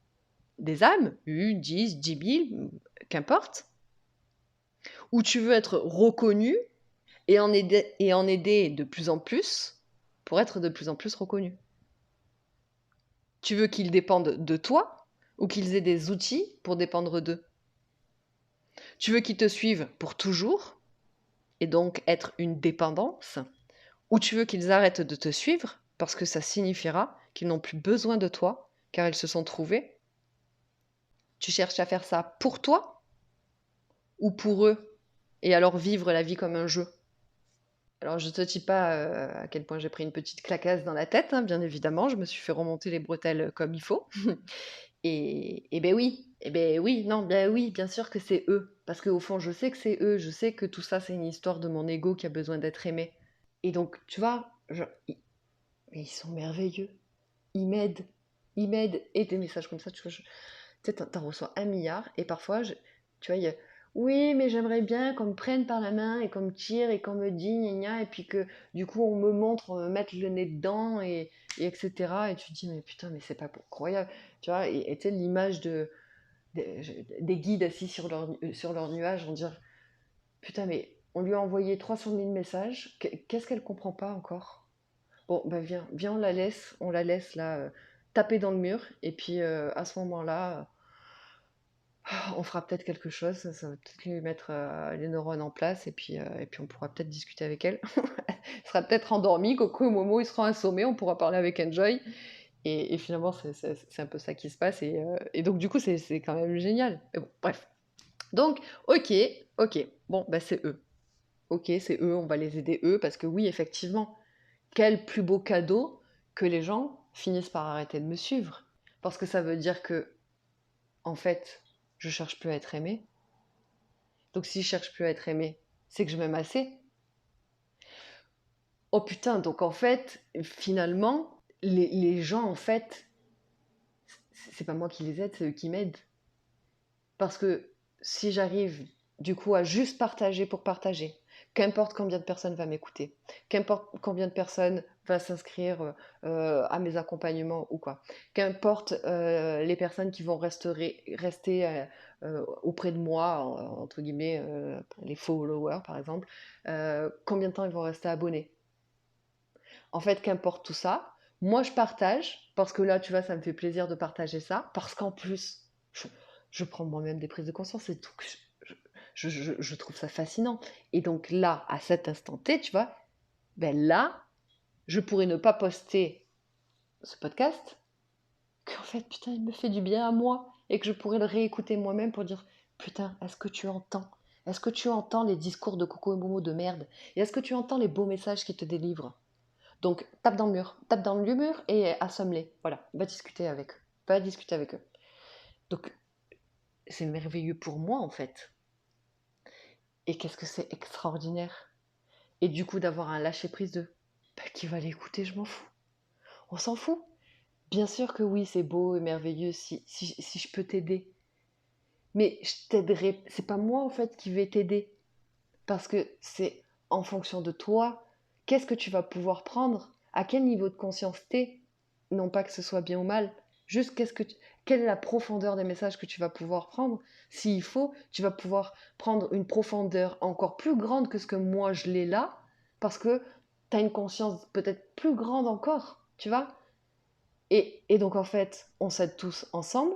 des âmes, une, 10, 10 000, qu'importe, ou tu veux être reconnu et en aider de plus en plus pour être de plus en plus reconnu? Tu veux qu'ils dépendent de toi ou qu'ils aient des outils pour dépendre d'eux? Tu veux qu'ils te suivent pour toujours et donc être une dépendance? Ou tu veux qu'ils arrêtent de te suivre parce que ça signifiera qu'ils n'ont plus besoin de toi car ils se sont trouvés? Tu cherches à faire ça pour toi ou pour eux et alors vivre la vie comme un jeu? Alors je te dis pas, à quel point j'ai pris une petite claquasse dans la tête, hein, bien évidemment, je me suis fait remonter les bretelles, comme il faut et beh, oui non, ben oui, bien sûr que c'est eux. Parce qu'au fond, je sais que c'est eux, je sais que tout ça, c'est une histoire de mon ego qui a besoin d'être aimé et donc tu vois, mais ils sont merveilleux. Ils m'aident, ils m'aident et des messages comme ça, tu vois, tu sais, tu reçois 1 milliard et parfois, tu vois, il y a oui, mais j'aimerais bien qu'on me prenne par la main et qu'on me tire et qu'on me dit gna gna, et puis que du coup on me montre mettre le nez dedans et etc. Et tu te dis, mais putain, mais c'est pas incroyable, tu vois, et tu sais, l'image des guides assis sur leur nuage, on dirait, putain, mais on lui a envoyé 300 000 messages, qu'est-ce qu'elle comprend pas encore? Bon, bah viens, on la laisse là taper dans le mur, et puis à ce moment-là, on fera peut-être quelque chose, ça va peut-être lui mettre les neurones en place, et puis on pourra peut-être discuter avec elle. Elle sera peut-être endormie, qu'au moment où il sera assommé, on pourra parler avec Enjoy, et finalement, c'est un peu ça qui se passe, et donc du coup, c'est quand même génial. Mais bon, bref. Donc, ok, ok, bon, bah c'est eux. Ok, c'est eux, on va les aider eux, parce que oui, effectivement, quel plus beau cadeau que les gens finissent par arrêter de me suivre. Parce que ça veut dire que, en fait, je cherche plus à être aimée. Donc si je cherche plus à être aimée, c'est que je m'aime assez. Oh putain, donc en fait, finalement, les gens, en fait, c'est pas moi qui les aide, c'est eux qui m'aident. Parce que si j'arrive du coup à juste partager pour partager, qu'importe combien de personnes va m'écouter, qu'importe combien de personnes va s'inscrire à mes accompagnements ou quoi, qu'importe les personnes qui vont rester auprès de moi, entre guillemets, les followers par exemple, combien de temps ils vont rester abonnés. en fait, qu'importe tout ça. Moi, je partage, parce que là, tu vois, ça me fait plaisir de partager ça, parce qu'en plus, je, je prends moi-même des prises de conscience et tout. Je trouve ça fascinant. Et donc là, à cet instant T, tu vois, ben là, je pourrais ne pas poster ce podcast, qu'en fait, putain, il me fait du bien à moi, et que je pourrais le réécouter moi-même pour dire, putain, est-ce que tu entends? Est-ce que tu entends les discours de Coco et Momo de merde? Et est-ce que tu entends les beaux messages qu'ils te délivrent? Donc, tape dans le mur et assomme-les. Voilà, va discuter avec eux. Va discuter avec eux. Donc, c'est merveilleux pour moi, en fait. Et qu'est-ce que c'est extraordinaire. Et du coup, d'avoir un lâcher-prise de, bah, qui va l'écouter, je m'en fous. On s'en fout. Bien sûr que oui, c'est beau et merveilleux si je peux t'aider. Mais je t'aiderai. C'est pas moi, en fait, qui vais t'aider. Parce que c'est en fonction de toi. Qu'est-ce que tu vas pouvoir prendre? À quel niveau de conscience t'es? Non pas que ce soit bien ou mal. Juste quelle est la profondeur des messages que tu vas pouvoir prendre? S'il faut, tu vas pouvoir prendre une profondeur encore plus grande que ce que moi je l'ai là. Parce que tu as une conscience peut-être plus grande encore. Tu vois? Et donc, en fait, on s'aide tous ensemble.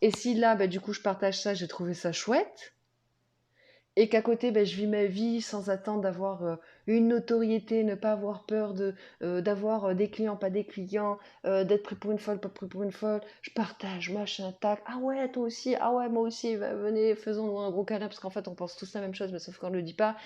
Et si là, bah, du coup, je partage ça, j'ai trouvé ça chouette, et qu'à côté, ben, je vis ma vie sans attendre d'avoir une notoriété, ne pas avoir peur d'avoir des clients, pas des clients, d'être pris pour une folle, pas pris pour une folle. Je partage, machin, tac. Ah ouais, toi aussi, ah ouais, moi aussi, venez, faisons-nous un gros câlin, parce qu'en fait, on pense tous la même chose, mais sauf qu'on ne le dit pas.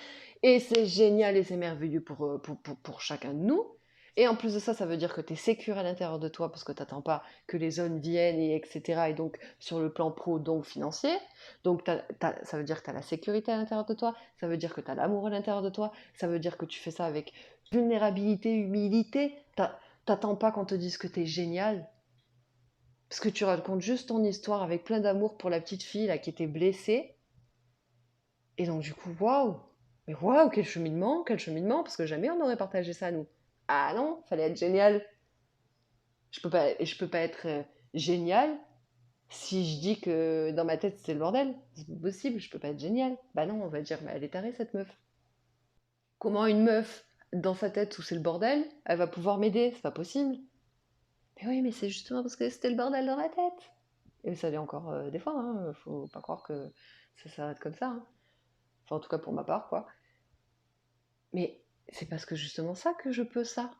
Et c'est génial et c'est merveilleux pour chacun de nous. Et en plus de ça, ça veut dire que tu es sécure à l'intérieur de toi, parce que tu n'attends pas que les zones viennent, et etc. Et donc, sur le plan pro, donc financier. Donc, ça veut dire que tu as la sécurité à l'intérieur de toi, ça veut dire que tu as l'amour à l'intérieur de toi, ça veut dire que tu fais ça avec vulnérabilité, humilité. T'attends pas qu'on te dise que tu es génial, parce que tu racontes juste ton histoire avec plein d'amour pour la petite fille là, qui était blessée. Et donc, du coup, waouh! Mais waouh, quel cheminement, parce que jamais on aurait partagé ça, nous. Ah non, fallait être génial. Je peux pas être génial si je dis que dans ma tête c'est le bordel. C'est pas possible, je peux pas être génial. Bah non, on va dire, bah, elle est tarée cette meuf. Comment une meuf dans sa tête où c'est le bordel, elle va pouvoir m'aider? C'est pas possible. Mais oui, mais c'est justement parce que c'était le bordel dans ma tête. Et ça l'est encore des fois, hein. Faut pas croire que ça s'arrête comme ça, hein. Enfin, en tout cas pour ma part, quoi. Mais c'est parce que justement ça que je peux ça.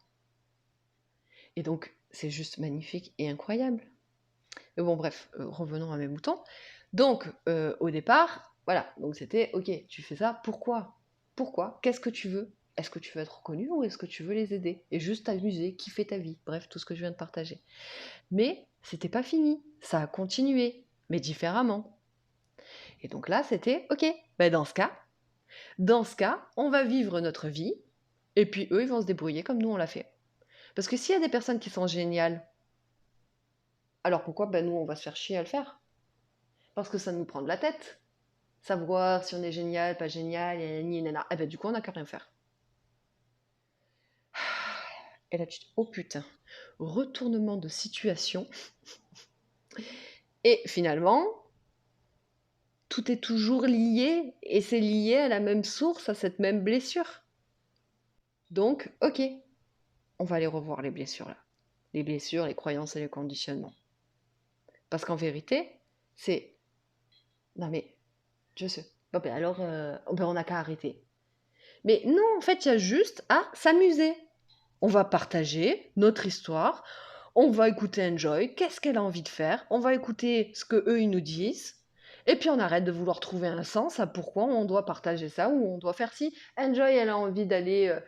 Et donc, c'est juste magnifique et incroyable. Mais bon, bref, revenons à mes moutons. Donc, au départ, voilà, donc c'était, ok, tu fais ça, pourquoi? Pourquoi? Qu'est-ce que tu veux? Est-ce que tu veux être reconnu ou est-ce que tu veux les aider? Et juste t'amuser, kiffer ta vie. Bref, tout ce que je viens de partager. Mais c'était pas fini, ça a continué, mais différemment. Et donc là, c'était, ok, ben dans ce cas, on va vivre notre vie, et puis eux, ils vont se débrouiller comme nous, on l'a fait. Parce que s'il y a des personnes qui sont géniales, alors pourquoi ben nous, on va se faire chier à le faire? Parce que ça nous prend de la tête. Savoir si on est génial, pas génial, ni nana. Eh ben, du coup, on n'a qu'à rien faire. Et là, tu te dis, oh putain, retournement de situation. Et finalement, tout est toujours lié, et c'est lié à la même source, à cette même blessure. Donc, ok, on va aller revoir les blessures là. Les blessures, les croyances et les conditionnements. Parce qu'en vérité, c'est... Non mais, je sais. Bon, ben alors, on n'a qu'à arrêter. Mais non, en fait, il y a juste à s'amuser. On va partager notre histoire, on va écouter Enjoy, qu'est-ce qu'elle a envie de faire, on va écouter ce que eux ils nous disent, et puis on arrête de vouloir trouver un sens à pourquoi on doit partager ça ou on doit faire ci. Enjoy, elle a envie d'aller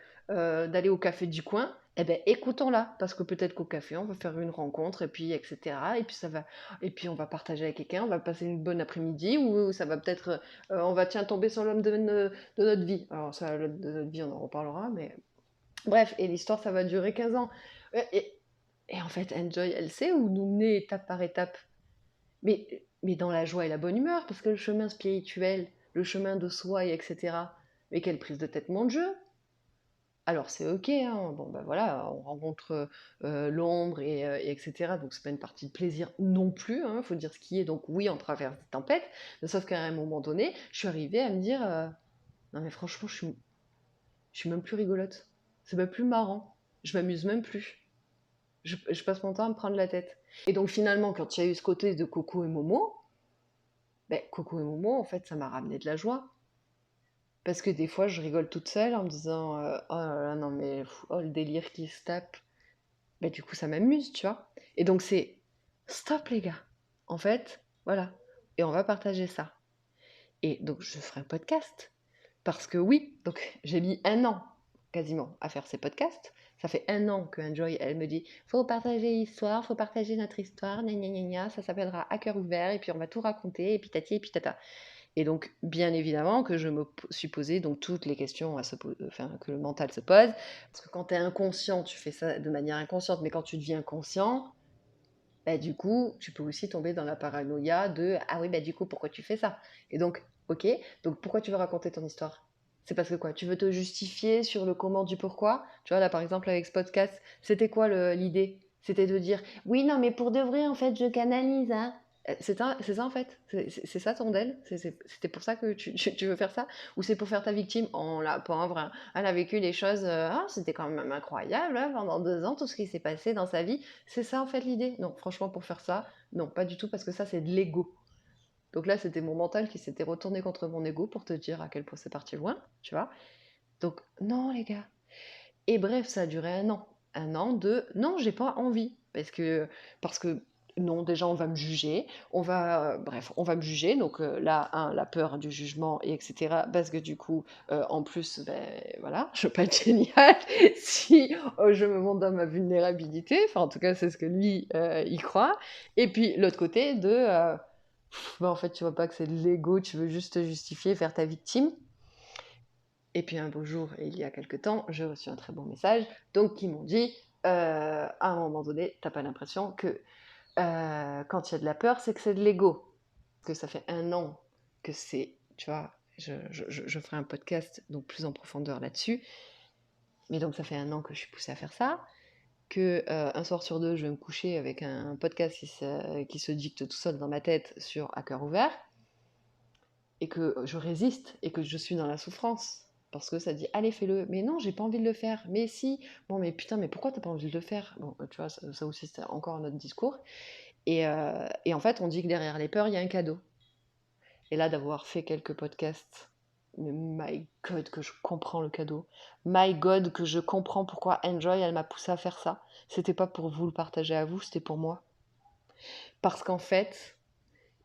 au café du coin, eh ben écoutons-la, parce que peut-être qu'au café on va faire une rencontre et puis etc. Et puis ça va, et puis on va partager avec quelqu'un, on va passer une bonne après-midi ou ça va peut-être, on va tiens tomber sur l'homme de notre vie. Alors ça, l'homme de notre vie, on en reparlera, mais bref, et l'histoire, ça va durer 15 ans. Et en fait, Enjoy, elle sait où nous mener étape par étape. Mais dans la joie et la bonne humeur, parce que le chemin spirituel, le chemin de soi, et etc. Mais quelle prise de tête, mon Dieu! Alors c'est ok, hein, bon ben voilà, on rencontre l'ombre et etc. Donc c'est pas une partie de plaisir non plus, hein, faut dire ce qui est. Donc oui, on traverse des tempêtes, mais sauf qu'à un moment donné, je suis arrivée à me dire non mais franchement, je suis même plus rigolote, c'est même plus marrant. Je m'amuse même plus. Je passe mon temps à me prendre la tête. Et donc finalement, quand il y a eu ce côté de Coco et Momo, ben, Coco et Momo, en fait, ça m'a ramené de la joie. Parce que des fois, je rigole toute seule en me disant oh là là, non mais oh, le délire qui se tape. Ben, du coup, ça m'amuse, tu vois. Et donc, c'est stop, les gars. En fait, voilà. Et on va partager ça. Et donc, je ferai un podcast. Parce que oui, donc j'ai mis 1 an quasiment à faire ces podcasts. Ça fait 1 an que Enjoy, elle me dit faut partager l'histoire, faut partager notre histoire, gna gna gna gna, ça s'appellera À cœur ouvert, et puis on va tout raconter, et puis tati, et puis tata. Et donc, bien évidemment, que je me suis posé donc toutes les questions enfin, que le mental se pose. Parce que quand tu es inconscient, tu fais ça de manière inconsciente, mais quand tu deviens conscient, bah, du coup, tu peux aussi tomber dans la paranoïa de ah oui, bah, du coup, pourquoi tu fais ça? Et donc, ok, donc pourquoi tu veux raconter ton histoire? C'est parce que quoi? Tu veux te justifier sur le comment du pourquoi? Tu vois, là, par exemple, avec ce podcast, c'était quoi l'idée? C'était de dire oui, non, mais pour de vrai, en fait, je canalise, hein. C'est ça, en fait? C'est ça ton DEL? C'était pour ça que tu veux faire ça? Ou c'est pour faire ta victime? Oh, la pauvre, hein, elle a vécu des choses, ah, c'était quand même incroyable, hein, pendant 2 ans, tout ce qui s'est passé dans sa vie. C'est ça en fait l'idée? Non, franchement, pour faire ça, non, pas du tout, parce que ça, c'est de l'ego. Donc là, c'était mon mental qui s'était retourné contre mon ego pour te dire à quel point c'est parti loin, tu vois. Donc, non, les gars. Et bref, ça a duré 1 an. 1 an de non, j'ai pas envie. Parce que non, déjà, on va me juger. Bref, on va me juger. Donc là, la peur du jugement, et etc. Parce que du coup, en plus, ben voilà, je veux pas être géniale si je me montre dans ma vulnérabilité. Enfin, en tout cas, c'est ce que lui, il croit. Et puis, l'autre côté ben, en fait, tu vois pas que c'est de l'ego, tu veux juste te justifier, faire ta victime. Et puis un beau jour, il y a quelque temps, j'ai reçu un très bon message, donc qui m'ont dit, à un moment donné, t'as pas l'impression que quand il y a de la peur, c'est que c'est de l'ego. Parce que ça fait 1 an que c'est, tu vois, je ferai un podcast donc plus en profondeur là-dessus, mais donc ça fait 1 an que je suis poussée à faire ça, que un soir sur deux, je vais me coucher avec un podcast qui se dicte tout seul dans ma tête sur À cœur ouvert, et que je résiste et que je suis dans la souffrance. Parce que ça dit, allez, fais-le. Mais non, j'ai pas envie de le faire. Mais si. Bon, mais putain, mais pourquoi t'as pas envie de le faire? Bon, tu vois, ça aussi, c'est encore un autre discours. Et en fait, on dit que derrière les peurs, il y a un cadeau. Et là, d'avoir fait quelques podcasts, mais my God, que je comprends le cadeau. My God, que je comprends pourquoi Enjoy, elle m'a poussé à faire ça. C'était pas pour vous le partager à vous, c'était pour moi. Parce qu'en fait,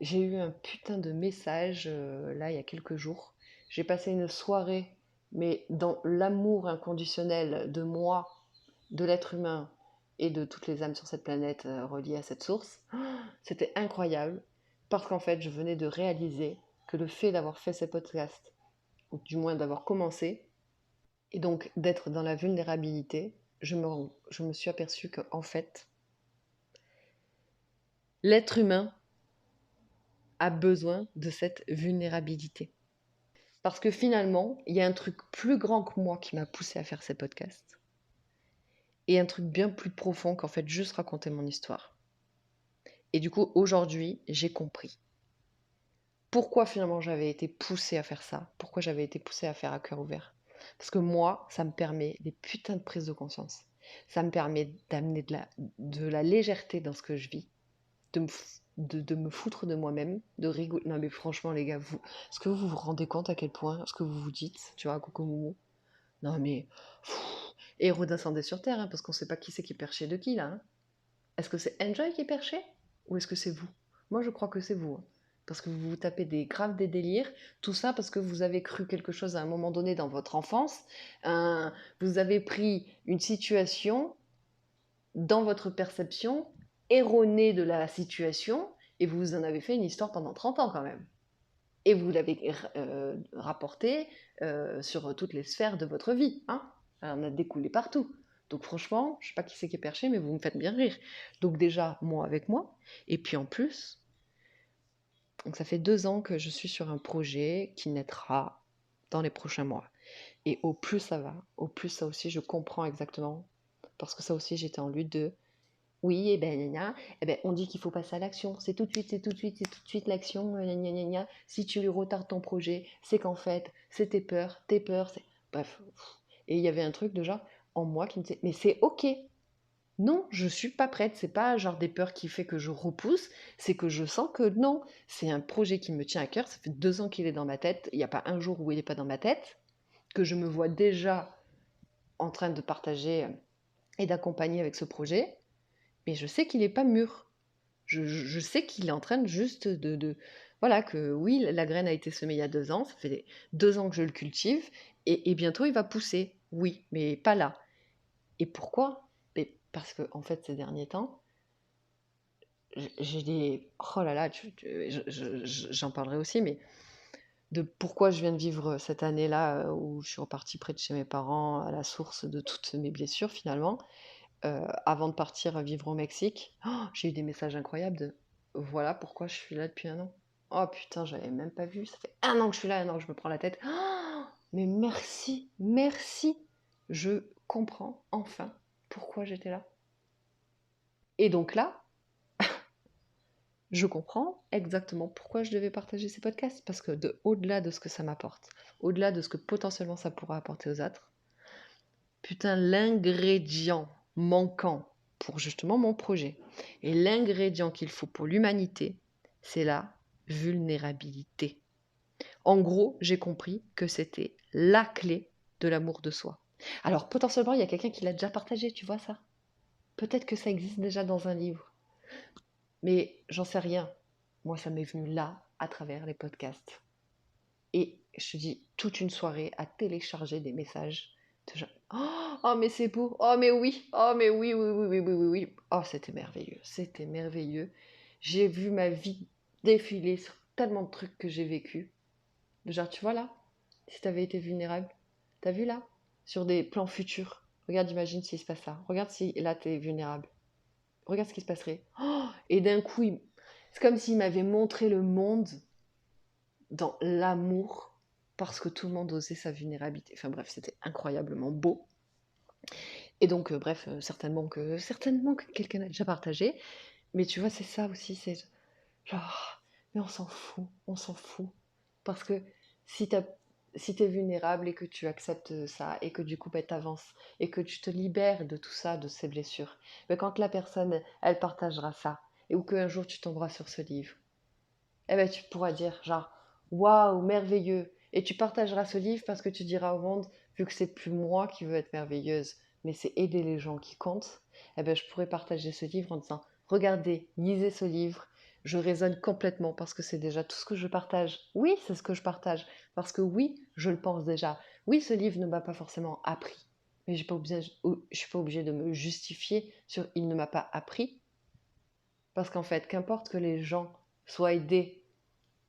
j'ai eu un putain de message là il y a quelques jours. J'ai passé une soirée, mais dans l'amour inconditionnel de moi, de l'être humain et de toutes les âmes sur cette planète reliées à cette source. C'était incroyable parce qu'en fait, je venais de réaliser que le fait d'avoir fait ces podcasts, ou du moins d'avoir commencé, et donc d'être dans la vulnérabilité, je me suis aperçue qu'en fait, l'être humain a besoin de cette vulnérabilité. Parce que finalement, il y a un truc plus grand que moi qui m'a poussé à faire ces podcasts. Et un truc bien plus profond qu'en fait juste raconter mon histoire. Et du coup, aujourd'hui, j'ai compris pourquoi finalement j'avais été poussée à faire ça. Pourquoi j'avais été poussée à faire À cœur ouvert. Parce que moi, ça me permet des putains de prises de conscience. Ça me permet d'amener de la légèreté dans ce que je vis. De me foutre de moi-même, de rigoler. Non mais franchement les gars, est-ce que vous vous rendez compte à quel point ce que vous vous dites, tu vois, Coco Momo? Non mais, héros d'incendie sur Terre, hein, parce qu'on sait pas qui c'est qui est perché de qui là, hein. Est-ce que c'est Enjoy qui est perché? Ou est-ce que c'est vous? Moi je crois que c'est vous, hein. Parce que vous vous tapez des délires, tout ça parce que vous avez cru quelque chose à un moment donné dans votre enfance, vous avez pris une situation dans votre perception erronée de la situation, et vous en avez fait une histoire pendant 30 ans quand même. Et vous l'avez rapporté sur toutes les sphères de votre vie. Hein. On a découlé partout. Donc franchement, je ne sais pas qui c'est qui est perché, mais vous me faites bien rire. Donc déjà, moi avec moi. Et puis en plus, donc ça fait 2 ans que je suis sur un projet qui naîtra dans les prochains mois. Et au plus ça va, au plus ça aussi, je comprends exactement. Parce que ça aussi, j'étais en lutte de oui, et ben, gna gna, eh ben, on dit qu'il faut passer à l'action. C'est tout de suite, c'est tout de suite, c'est tout de suite l'action. Gna gna gna gna. Si tu retardes ton projet, c'est qu'en fait, c'est tes peurs, c'est... Bref. Et il y avait un truc déjà. en moi qui me disait: «Mais c'est OK. Non, je suis pas prête». C'est pas genre des peurs qui fait que je repousse, c'est que je sens que non, c'est un projet qui me tient à cœur. Ça fait 2 ans qu'il est dans ma tête. Il y a pas un jour où il est pas dans ma tête, que je me vois déjà en train de partager, et d'accompagner avec ce projet, mais je sais qu'il est pas mûr. Je sais qu'il est en train de juste voilà, que oui, la graine a été semée il y a 2 ans, ça fait 2 ans que je le cultive et bientôt il va pousser. Oui, mais pas là. Et pourquoi? Mais parce que en fait, ces derniers temps, j'ai des oh là là, j'en parlerai aussi, mais de pourquoi je viens de vivre cette année-là, où je suis repartie près de chez mes parents, à la source de toutes mes blessures finalement. Avant de partir vivre au Mexique, j'ai eu des messages incroyables de: «Voilà pourquoi je suis là depuis 1 an». Oh putain, j'avais même pas vu, ça fait 1 an que je suis là, 1 an que je me prends la tête. Mais merci, merci! Je comprends enfin pourquoi j'étais là. Et donc là, je comprends exactement pourquoi je devais partager ces podcasts. Parce que au-delà de ce que ça m'apporte, au-delà de ce que potentiellement ça pourra apporter aux autres, putain, l'ingrédient manquant pour justement mon projet et l'ingrédient qu'il faut pour l'humanité, c'est la vulnérabilité. En gros, j'ai compris que c'était la clé de l'amour de soi. Alors potentiellement, il y a quelqu'un qui l'a déjà partagé, tu vois ça? Peut-être que ça existe déjà dans un livre, mais j'en sais rien. Moi, ça m'est venu là, à travers les podcasts. Et je te dis, toute une soirée à télécharger des messages de gens. Oh, oh, mais c'est beau. Oh, mais oui. Oh, mais oui, oui, oui, oui, oui, oui, oui. Oh, c'était merveilleux. C'était merveilleux. J'ai vu ma vie défiler sur tellement de trucs que j'ai vécu. Genre, tu vois là, si t'avais été vulnérable, t'as vu là, sur des plans futurs. Regarde, imagine s'il se passe ça. Regarde si là t'es vulnérable. Regarde ce qui se passerait. Oh, et d'un coup, c'est comme s'il m'avait montré le monde dans l'amour parce que tout le monde osait sa vulnérabilité. Enfin bref, c'était incroyablement beau. Et donc, bref, certainement que quelqu'un a déjà partagé. Mais tu vois, c'est ça aussi, c'est genre, mais on s'en fout, on s'en fout. Parce que si t'as, si t'es vulnérable et que tu acceptes ça, et que du coup, ben, t'avances, et que tu te libères de tout ça, de ces blessures, ben, quand la personne, elle partagera ça, et ou qu'un jour tu tomberas sur ce livre, eh ben, tu pourras dire genre waouh, merveilleux. Et tu partageras ce livre parce que tu diras au monde, vu que c'est plus moi qui veux être merveilleuse, mais c'est aider les gens qui comptent, eh ben, je pourrais partager ce livre en disant regardez, lisez ce livre. Je raisonne complètement parce que c'est déjà tout ce que je partage. Oui, c'est ce que je partage parce que oui, je le pense déjà. Oui, ce livre ne m'a pas forcément appris, mais je suis pas obligée de me justifier sur il ne m'a pas appris parce qu'en fait, qu'importe que les gens soient aidés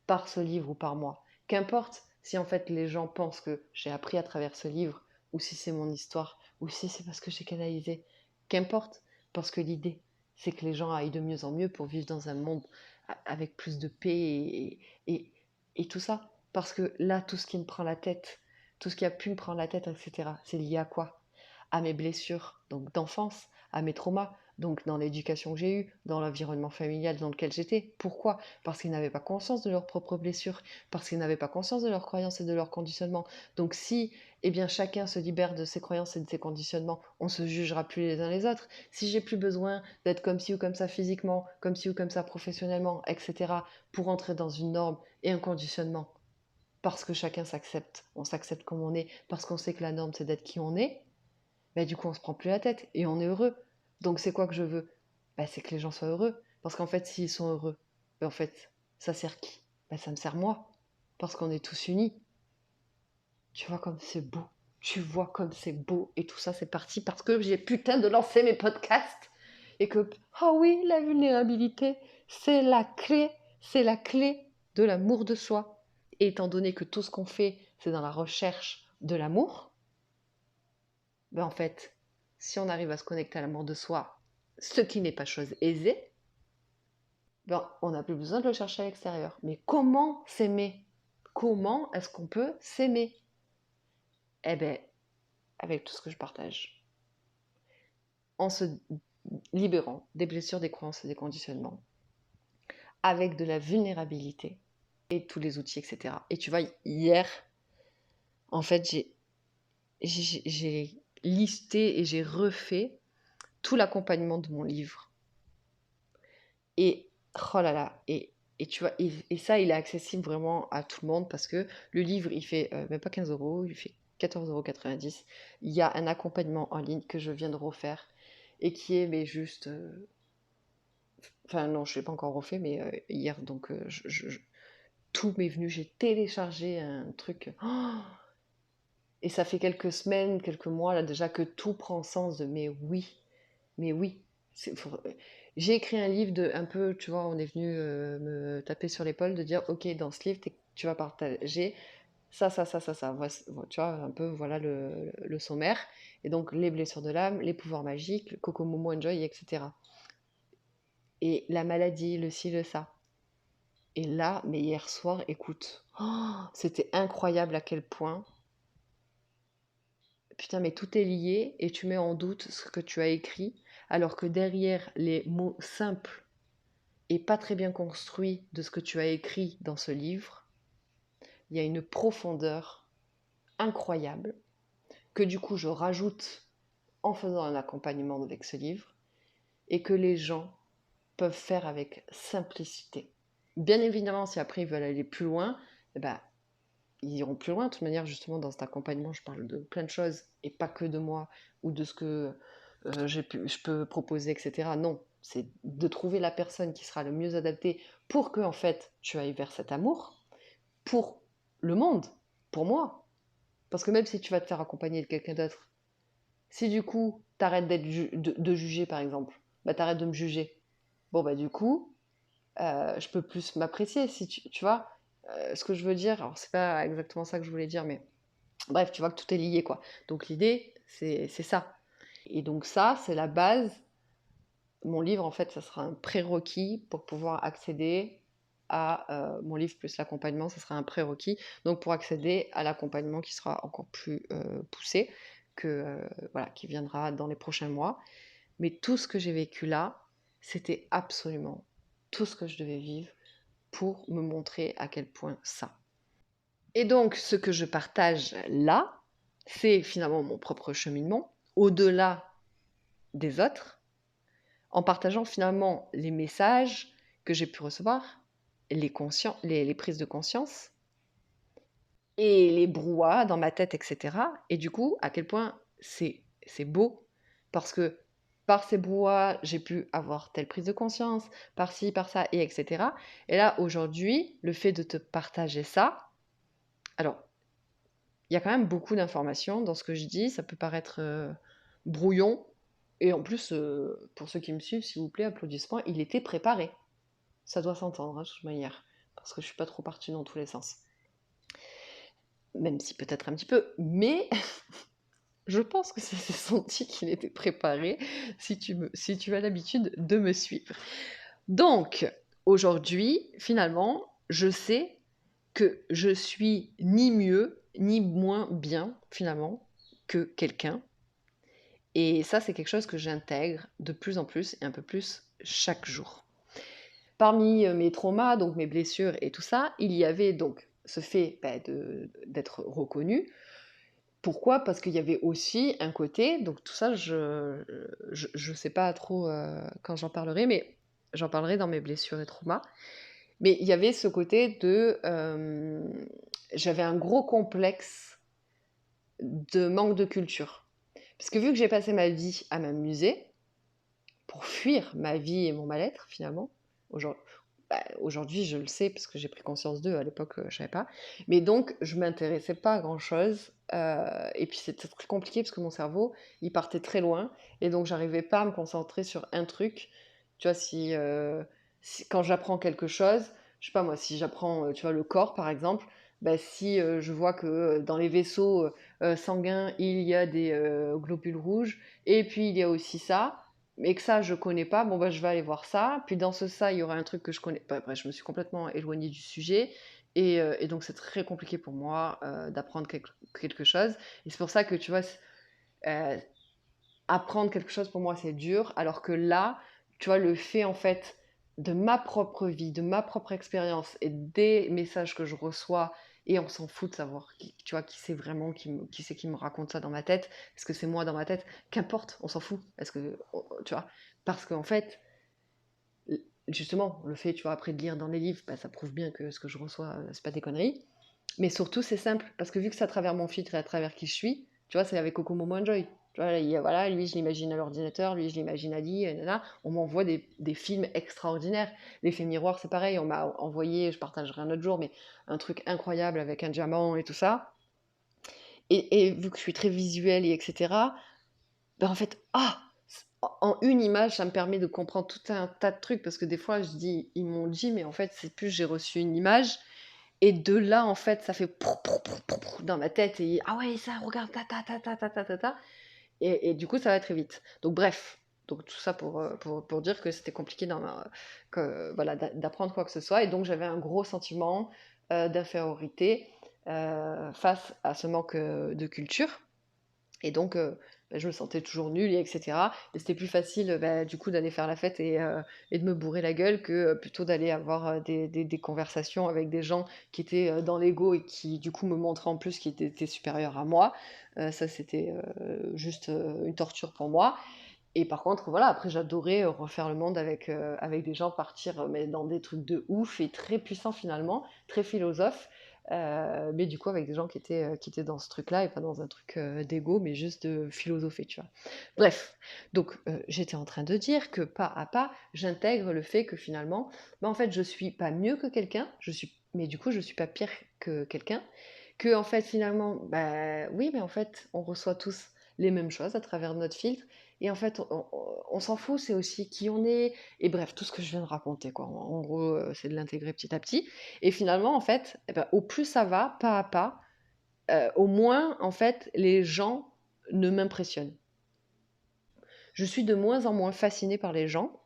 par ce livre ou par moi. Qu'importe si en fait les gens pensent que j'ai appris à travers ce livre, ou si c'est mon histoire, ou si c'est parce que j'ai canalisé. Qu'importe, parce que l'idée, c'est que les gens aillent de mieux en mieux pour vivre dans un monde avec plus de paix et tout ça. Parce que là, tout ce qui me prend la tête, tout ce qui a pu me prendre la tête, etc., c'est lié à quoi? À mes blessures, donc d'enfance, à mes traumas, donc dans l'éducation que j'ai eue, dans l'environnement familial dans lequel j'étais. Pourquoi? Parce qu'ils n'avaient pas conscience de leurs propres blessures, parce qu'ils n'avaient pas conscience de leurs croyances et de leurs conditionnements. Donc si eh bien, chacun se libère de ses croyances et de ses conditionnements, on se jugera plus les uns les autres. Si j'ai plus besoin d'être comme ci ou comme ça physiquement, comme ci ou comme ça professionnellement, etc., pour entrer dans une norme et un conditionnement, parce que chacun s'accepte, on s'accepte comme on est, parce qu'on sait que la norme c'est d'être qui on est, bah, du coup, on se prend plus la tête et on est heureux. Donc, c'est quoi que je veux? Bah, c'est que les gens soient heureux. Parce qu'en fait, s'ils sont heureux, bah, en fait, ça sert qui? Bah, ça me sert moi. Parce qu'on est tous unis. Tu vois comme c'est beau. Tu vois comme c'est beau. Et tout ça, c'est parti parce que j'ai putain de lancer mes podcasts. Et que, oh oui, la vulnérabilité, c'est la clé de l'amour de soi. Et étant donné que tout ce qu'on fait, c'est dans la recherche de l'amour, ben en fait, si on arrive à se connecter à l'amour de soi, ce qui n'est pas chose aisée, ben on n'a plus besoin de le chercher à l'extérieur. Mais comment s'aimer? Comment est-ce qu'on peut s'aimer? Eh bien, avec tout ce que je partage. En se libérant des blessures, des croyances et des conditionnements. Avec de la vulnérabilité et tous les outils, etc. Et tu vois, hier, en fait, j'ai listé et j'ai refait tout l'accompagnement de mon livre. Et oh là là, et tu vois, et ça, il est accessible vraiment à tout le monde parce que le livre, il fait même pas 15 euros, il fait 14,90 €. Il y a un accompagnement en ligne que je viens de refaire et qui est mais juste. Enfin, non, je ne l'ai pas encore refait, mais hier, donc tout m'est venu. J'ai téléchargé un truc. Oh, et ça fait quelques semaines, quelques mois là déjà que tout prend sens de mais oui. J'ai écrit un livre de un peu, tu vois, on est venu me taper sur l'épaule de dire, ok, dans ce livre, tu vas partager ça. Tu vois, un peu, voilà le sommaire. Et donc, les blessures de l'âme, les pouvoirs magiques, le Coco Momo Enjoy, etc. Et la maladie, le ci, le ça. Et là, mais hier soir, écoute, c'était incroyable à quel point. Putain, mais tout est lié et tu mets en doute ce que tu as écrit, alors que derrière les mots simples et pas très bien construits de ce que tu as écrit dans ce livre, il y a une profondeur incroyable que du coup je rajoute en faisant un accompagnement avec ce livre et que les gens peuvent faire avec simplicité. Bien évidemment, si après ils veulent aller plus loin, eh ben, ils iront plus loin. De toute manière, justement, dans cet accompagnement, je parle de plein de choses et pas que de moi ou de ce que je peux proposer, etc. Non, c'est de trouver la personne qui sera le mieux adaptée pour que, en fait, tu ailles vers cet amour pour le monde, pour moi. Parce que même si tu vas te faire accompagner de quelqu'un d'autre, si du coup, t'arrêtes de juger, par exemple, bah t'arrêtes de me juger. Bon, bah du coup, je peux plus m'apprécier, si tu vois ce que je veux dire. Alors, c'est pas exactement ça que je voulais dire, mais bref, tu vois que tout est lié, quoi. Donc l'idée, c'est ça. Et donc ça, c'est la base. Mon livre, en fait, ça sera un prérequis pour pouvoir accéder à mon livre plus l'accompagnement, ça sera un prérequis. Donc pour accéder à l'accompagnement qui sera encore plus poussé, voilà, qui viendra dans les prochains mois. Mais tout ce que j'ai vécu là, c'était absolument tout ce que je devais vivre pour me montrer à quel point ça. Et donc, ce que je partage là, c'est finalement mon propre cheminement, au-delà des autres, en partageant finalement les messages que j'ai pu recevoir, les prises de conscience et les brouhahas dans ma tête, etc. Et du coup, à quel point c'est beau, parce que par ces brouhahas, j'ai pu avoir telle prise de conscience, par ci, par ça, et etc. Et là, aujourd'hui, le fait de te partager ça, alors, il y a quand même beaucoup d'informations dans ce que je dis, ça peut paraître brouillon, et en plus, pour ceux qui me suivent, s'il vous plaît, applaudissements, il était préparé. Ça doit s'entendre, hein, de toute manière, parce que je suis pas trop partie dans tous les sens. Même si peut-être un petit peu, mais je pense que ça s'est senti qu'il était préparé, si tu as l'habitude de me suivre. Donc, aujourd'hui, finalement, je sais que je suis ni mieux, ni moins bien, finalement, que quelqu'un. Et ça, c'est quelque chose que j'intègre de plus en plus et un peu plus chaque jour. Parmi mes traumas, donc mes blessures et tout ça, il y avait donc ce fait d'être reconnu. Pourquoi? Parce qu'il y avait aussi un côté, donc tout ça, je sais pas trop quand j'en parlerai, mais j'en parlerai dans mes blessures et traumas. Mais il y avait ce côté de... j'avais un gros complexe de manque de culture. Parce que vu que j'ai passé ma vie à m'amuser, pour fuir ma vie et mon mal-être, finalement, aujourd'hui, je le sais, parce que j'ai pris conscience d'eux, à l'époque, je ne savais pas. Mais donc, je ne m'intéressais pas à grand-chose. Et puis, c'était très compliqué, parce que mon cerveau, il partait très loin. Et donc, j'arrivais pas à me concentrer sur un truc. Tu vois, quand j'apprends quelque chose, je sais pas moi, si j'apprends, tu vois, le corps, par exemple, bah, si je vois que dans les vaisseaux sanguins, il y a des globules rouges, et puis il y a aussi ça, mais que ça je connais pas, bon bah je vais aller voir ça, puis dans ça il y aura un truc que je connais pas. Bref, je me suis complètement éloignée du sujet, et donc c'est très compliqué pour moi d'apprendre quelque chose, et c'est pour ça que tu vois, euh, apprendre quelque chose pour moi c'est dur, alors que là, tu vois, le fait en fait de ma propre vie, de ma propre expérience et des messages que je reçois et on s'en fout de savoir tu vois, qui c'est vraiment, qui c'est qui me raconte ça dans ma tête. Est-ce que c'est moi dans ma tête? Qu'importe, on s'en fout. Est-ce que, tu vois? Parce qu'en fait, justement, le fait, tu vois, après de lire dans les livres, bah, ça prouve bien que ce que je reçois, c'est pas des conneries. Mais surtout, c'est simple, parce que vu que c'est à travers mon filtre et à travers qui je suis, tu vois, c'est avec Kokomo Enjoy. Tu vois, voilà, lui, je l'imagine à l'ordinateur, lui, je l'imagine à lit, nana. On m'envoie des films extraordinaires. L'effet miroir, c'est pareil, on m'a envoyé, je partagerai un autre jour, mais un truc incroyable avec un diamant et tout ça. Et vu que je suis très visuelle et etc., ben en fait, en une image, ça me permet de comprendre tout un tas de trucs, parce que des fois, je dis, ils m'ont dit, mais en fait, c'est plus j'ai reçu une image, et de là, en fait, ça fait dans ma tête, et ah ouais, ça, regarde, ta ta ta ta ta ta ta ta, et du coup, ça va très vite. Donc bref, donc tout ça pour dire que c'était compliqué voilà, d'apprendre quoi que ce soit, et donc j'avais un gros sentiment d'infériorité face à ce manque de culture. Et donc, bah, je me sentais toujours nulle et etc. Et c'était plus facile, bah, du coup, d'aller faire la fête et de me bourrer la gueule que plutôt d'aller avoir des conversations avec des gens qui étaient dans l'ego et qui, du coup, me montraient en plus qu'ils étaient supérieurs à moi. Ça, c'était juste une torture pour moi. Et par contre, voilà, après, j'adorais refaire le monde avec des gens, partir mais dans des trucs de ouf et très puissants finalement, très philosophes. Mais du coup, avec des gens qui étaient dans ce truc-là et pas dans un truc d'ego, mais juste de philosopher, tu vois. Bref, donc j'étais en train de dire que pas à pas, j'intègre le fait que finalement, bah, en fait, je suis pas mieux que quelqu'un, mais du coup, je suis pas pire que quelqu'un, que en fait, finalement, bah oui, mais en fait, on reçoit tous les mêmes choses à travers notre filtre. Et en fait, on s'en fout, c'est aussi qui on est. Et bref, tout ce que je viens de raconter, quoi. En gros, c'est de l'intégrer petit à petit. Et finalement, en fait, eh ben, au plus ça va, pas à pas, au moins, en fait, les gens ne m'impressionnent. Je suis de moins en moins fascinée par les gens,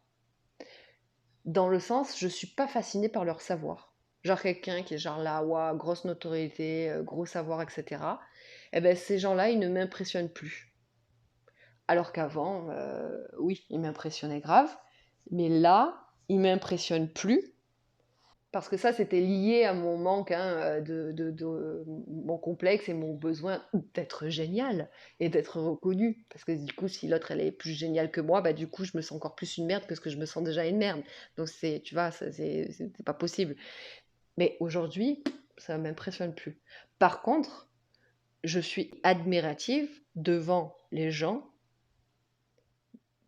dans le sens, je suis pas fascinée par leur savoir. Genre quelqu'un qui est genre là, ouah, grosse notoriété, gros savoir, etc. Eh ben, ces gens-là, ils ne m'impressionnent plus. Alors qu'avant, oui, ils m'impressionnaient grave, mais là, ils m'impressionnent plus. Parce que ça, c'était lié à mon manque, hein, de mon complexe et mon besoin d'être génial et d'être reconnue. Parce que du coup, si l'autre, elle est plus géniale que moi, bah du coup, je me sens encore plus une merde que ce que je me sens déjà une merde. Donc c'est, tu vois, c'est pas possible. Mais aujourd'hui, ça m'impressionne plus. Par contre, je suis admirative devant les gens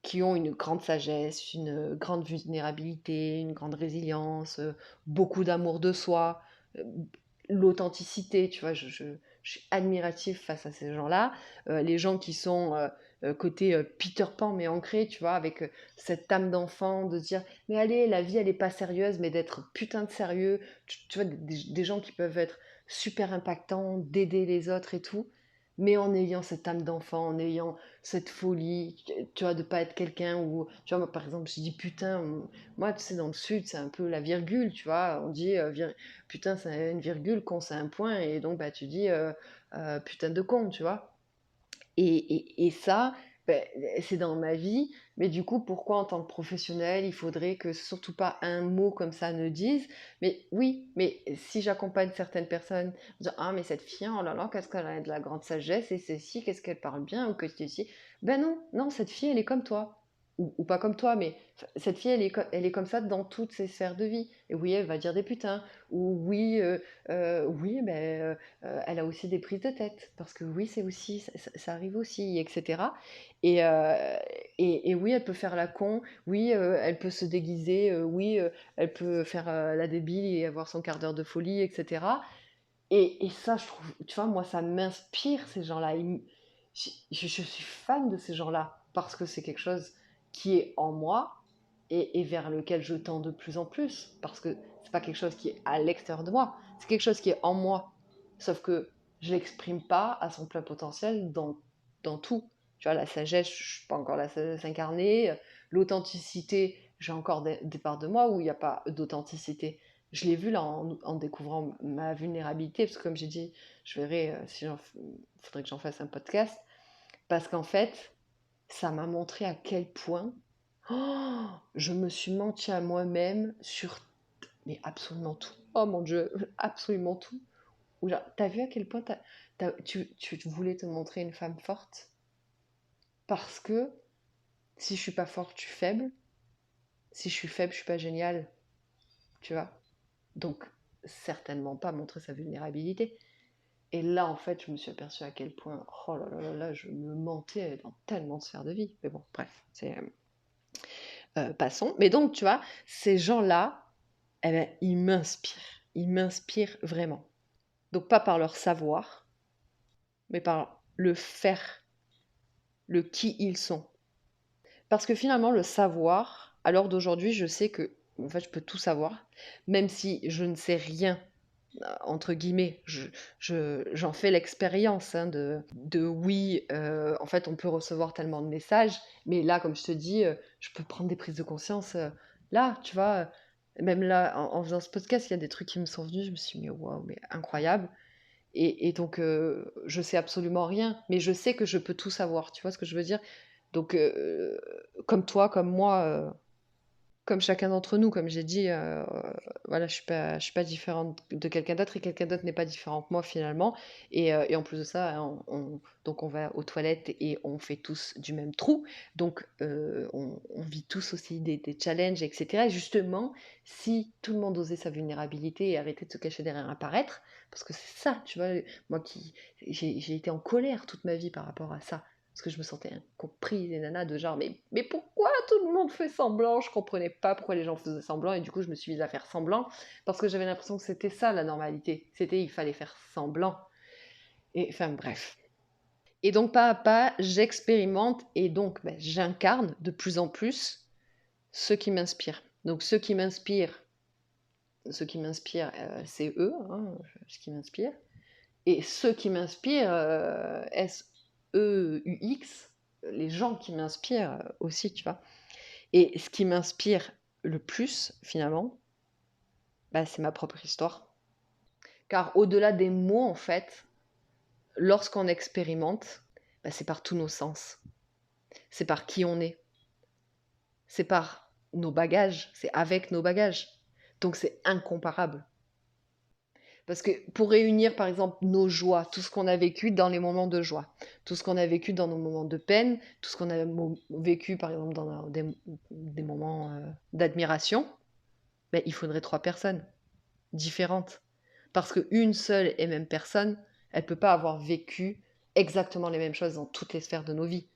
qui ont une grande sagesse, une grande vulnérabilité, une grande résilience, beaucoup d'amour de soi, heu, l'authenticité, tu vois? Je suis admirative face à ces gens-là. Les gens qui sont, côté, Peter Pan mais ancré, tu vois? Avec, cette âme d'enfant de se dire: «Mais allez, la vie elle est pas sérieuse», mais d'être putain de sérieux. Tu vois? Des gens qui peuvent être super impactants, d'aider les autres et tout, mais en ayant cette âme d'enfant, en ayant cette folie, tu vois, de pas être quelqu'un où, tu vois, moi, par exemple, je dis putain, moi, tu sais, dans le sud, c'est un peu la virgule, tu vois, on dit putain, c'est une virgule, con, c'est un point, et donc, bah, tu dis putain de con, tu vois. Et ça, beh, c'est dans ma vie, mais du coup, pourquoi en tant que professionnel, il faudrait que surtout pas un mot comme ça ne dise? Mais oui, mais si j'accompagne certaines personnes, en disant: «Ah mais cette fille, oh là là, qu'est-ce qu'elle a de la grande sagesse et ceci, qu'est-ce qu'elle parle bien ou que ceci». Ben non, non, cette fille, elle est comme toi. Ou pas comme toi, mais cette fille, elle est comme ça dans toutes ses sphères de vie. Et oui, elle va dire des putains. Ou oui, oui, ben, elle a aussi des prises de tête, parce que oui, c'est aussi, ça arrive aussi, etc. Et, et oui, elle peut faire la con, oui, elle peut se déguiser, oui, elle peut faire la débile et avoir son quart d'heure de folie, etc. Et ça, je trouve, tu vois, moi, ça m'inspire, ces gens-là. Je suis fan de ces gens-là, parce que c'est quelque chose qui est en moi et vers lequel je tends de plus en plus, parce que c'est pas quelque chose qui est à l'extérieur de moi, c'est quelque chose qui est en moi. Sauf que je l'exprime pas à son plein potentiel dans tout. Tu vois, la sagesse, je suis pas encore la sagesse incarnée. L'authenticité, j'ai encore des parts de moi où il n'y a pas d'authenticité. Je l'ai vu là en découvrant ma vulnérabilité, parce que comme j'ai dit, je verrai si faudrait que j'en fasse un podcast, parce qu'en fait, ça m'a montré à quel point je me suis menti à moi-même sur mais absolument tout. Oh mon Dieu, absolument tout. Oula, t'as vu à quel point tu voulais te montrer une femme forte? Parce que si je suis pas forte, je suis faible. Si je suis faible, je suis pas géniale, tu vois? Donc, certainement pas montrer sa vulnérabilité. Et là, en fait, je me suis aperçue à quel point, oh là là là là, je me mentais dans tellement de sphères de vie. Mais bon, bref, passons. Mais donc, tu vois, ces gens-là, eh ben, ils m'inspirent. Ils m'inspirent vraiment. Donc, pas par leur savoir, mais par le faire, le qui ils sont. Parce que finalement, le savoir, à l'heure d'aujourd'hui, je sais que, en fait, je peux tout savoir, même si je ne sais rien, entre guillemets. J'en fais l'expérience hein, de oui, en fait, on peut recevoir tellement de messages, mais là, comme je te dis, je peux prendre des prises de conscience. Là, tu vois, même là, en faisant ce podcast, il y a des trucs qui me sont venus, je me suis dit, mais waouh, mais incroyable. Et donc, je sais absolument rien, mais je sais que je peux tout savoir, tu vois ce que je veux dire? Donc, comme toi, comme moi, comme chacun d'entre nous, comme j'ai dit, voilà, je suis pas différente de quelqu'un d'autre et quelqu'un d'autre n'est pas différent que moi finalement. Et en plus de ça, hein, donc on va aux toilettes et on fait tous du même trou. Donc, on vit tous aussi des challenges, etc. Et justement, si tout le monde osait sa vulnérabilité et arrêtait de se cacher derrière un paraître, parce que c'est ça, tu vois, moi qui j'ai été en colère toute ma vie par rapport à ça. Parce que je me sentais incomprise et nana de genre, mais pourquoi tout le monde fait semblant? Je comprenais pas pourquoi les gens faisaient semblant et du coup je me suis mise à faire semblant parce que j'avais l'impression que c'était ça la normalité. C'était il fallait faire semblant. Et enfin bref. Et donc pas à pas, j'expérimente et donc ben, j'incarne de plus en plus ceux qui m'inspirent. Donc ceux qui m'inspirent, c'est eux, hein, ce qui m'inspire. Et ceux qui m'inspirent, SEUX, les gens qui m'inspirent aussi, tu vois. Et ce qui m'inspire le plus, finalement, bah, c'est ma propre histoire. Car au-delà des mots, en fait, lorsqu'on expérimente, bah, c'est par tous nos sens. C'est par qui on est. C'est par nos bagages. C'est avec nos bagages. Donc c'est incomparable. Parce que pour réunir, par exemple, nos joies, tout ce qu'on a vécu dans les moments de joie, tout ce qu'on a vécu dans nos moments de peine, tout ce qu'on a vécu, par exemple, dans des moments d'admiration, ben, il faudrait 3 personnes différentes. Parce qu'une seule et même personne, elle ne peut pas avoir vécu exactement les mêmes choses dans toutes les sphères de nos vies.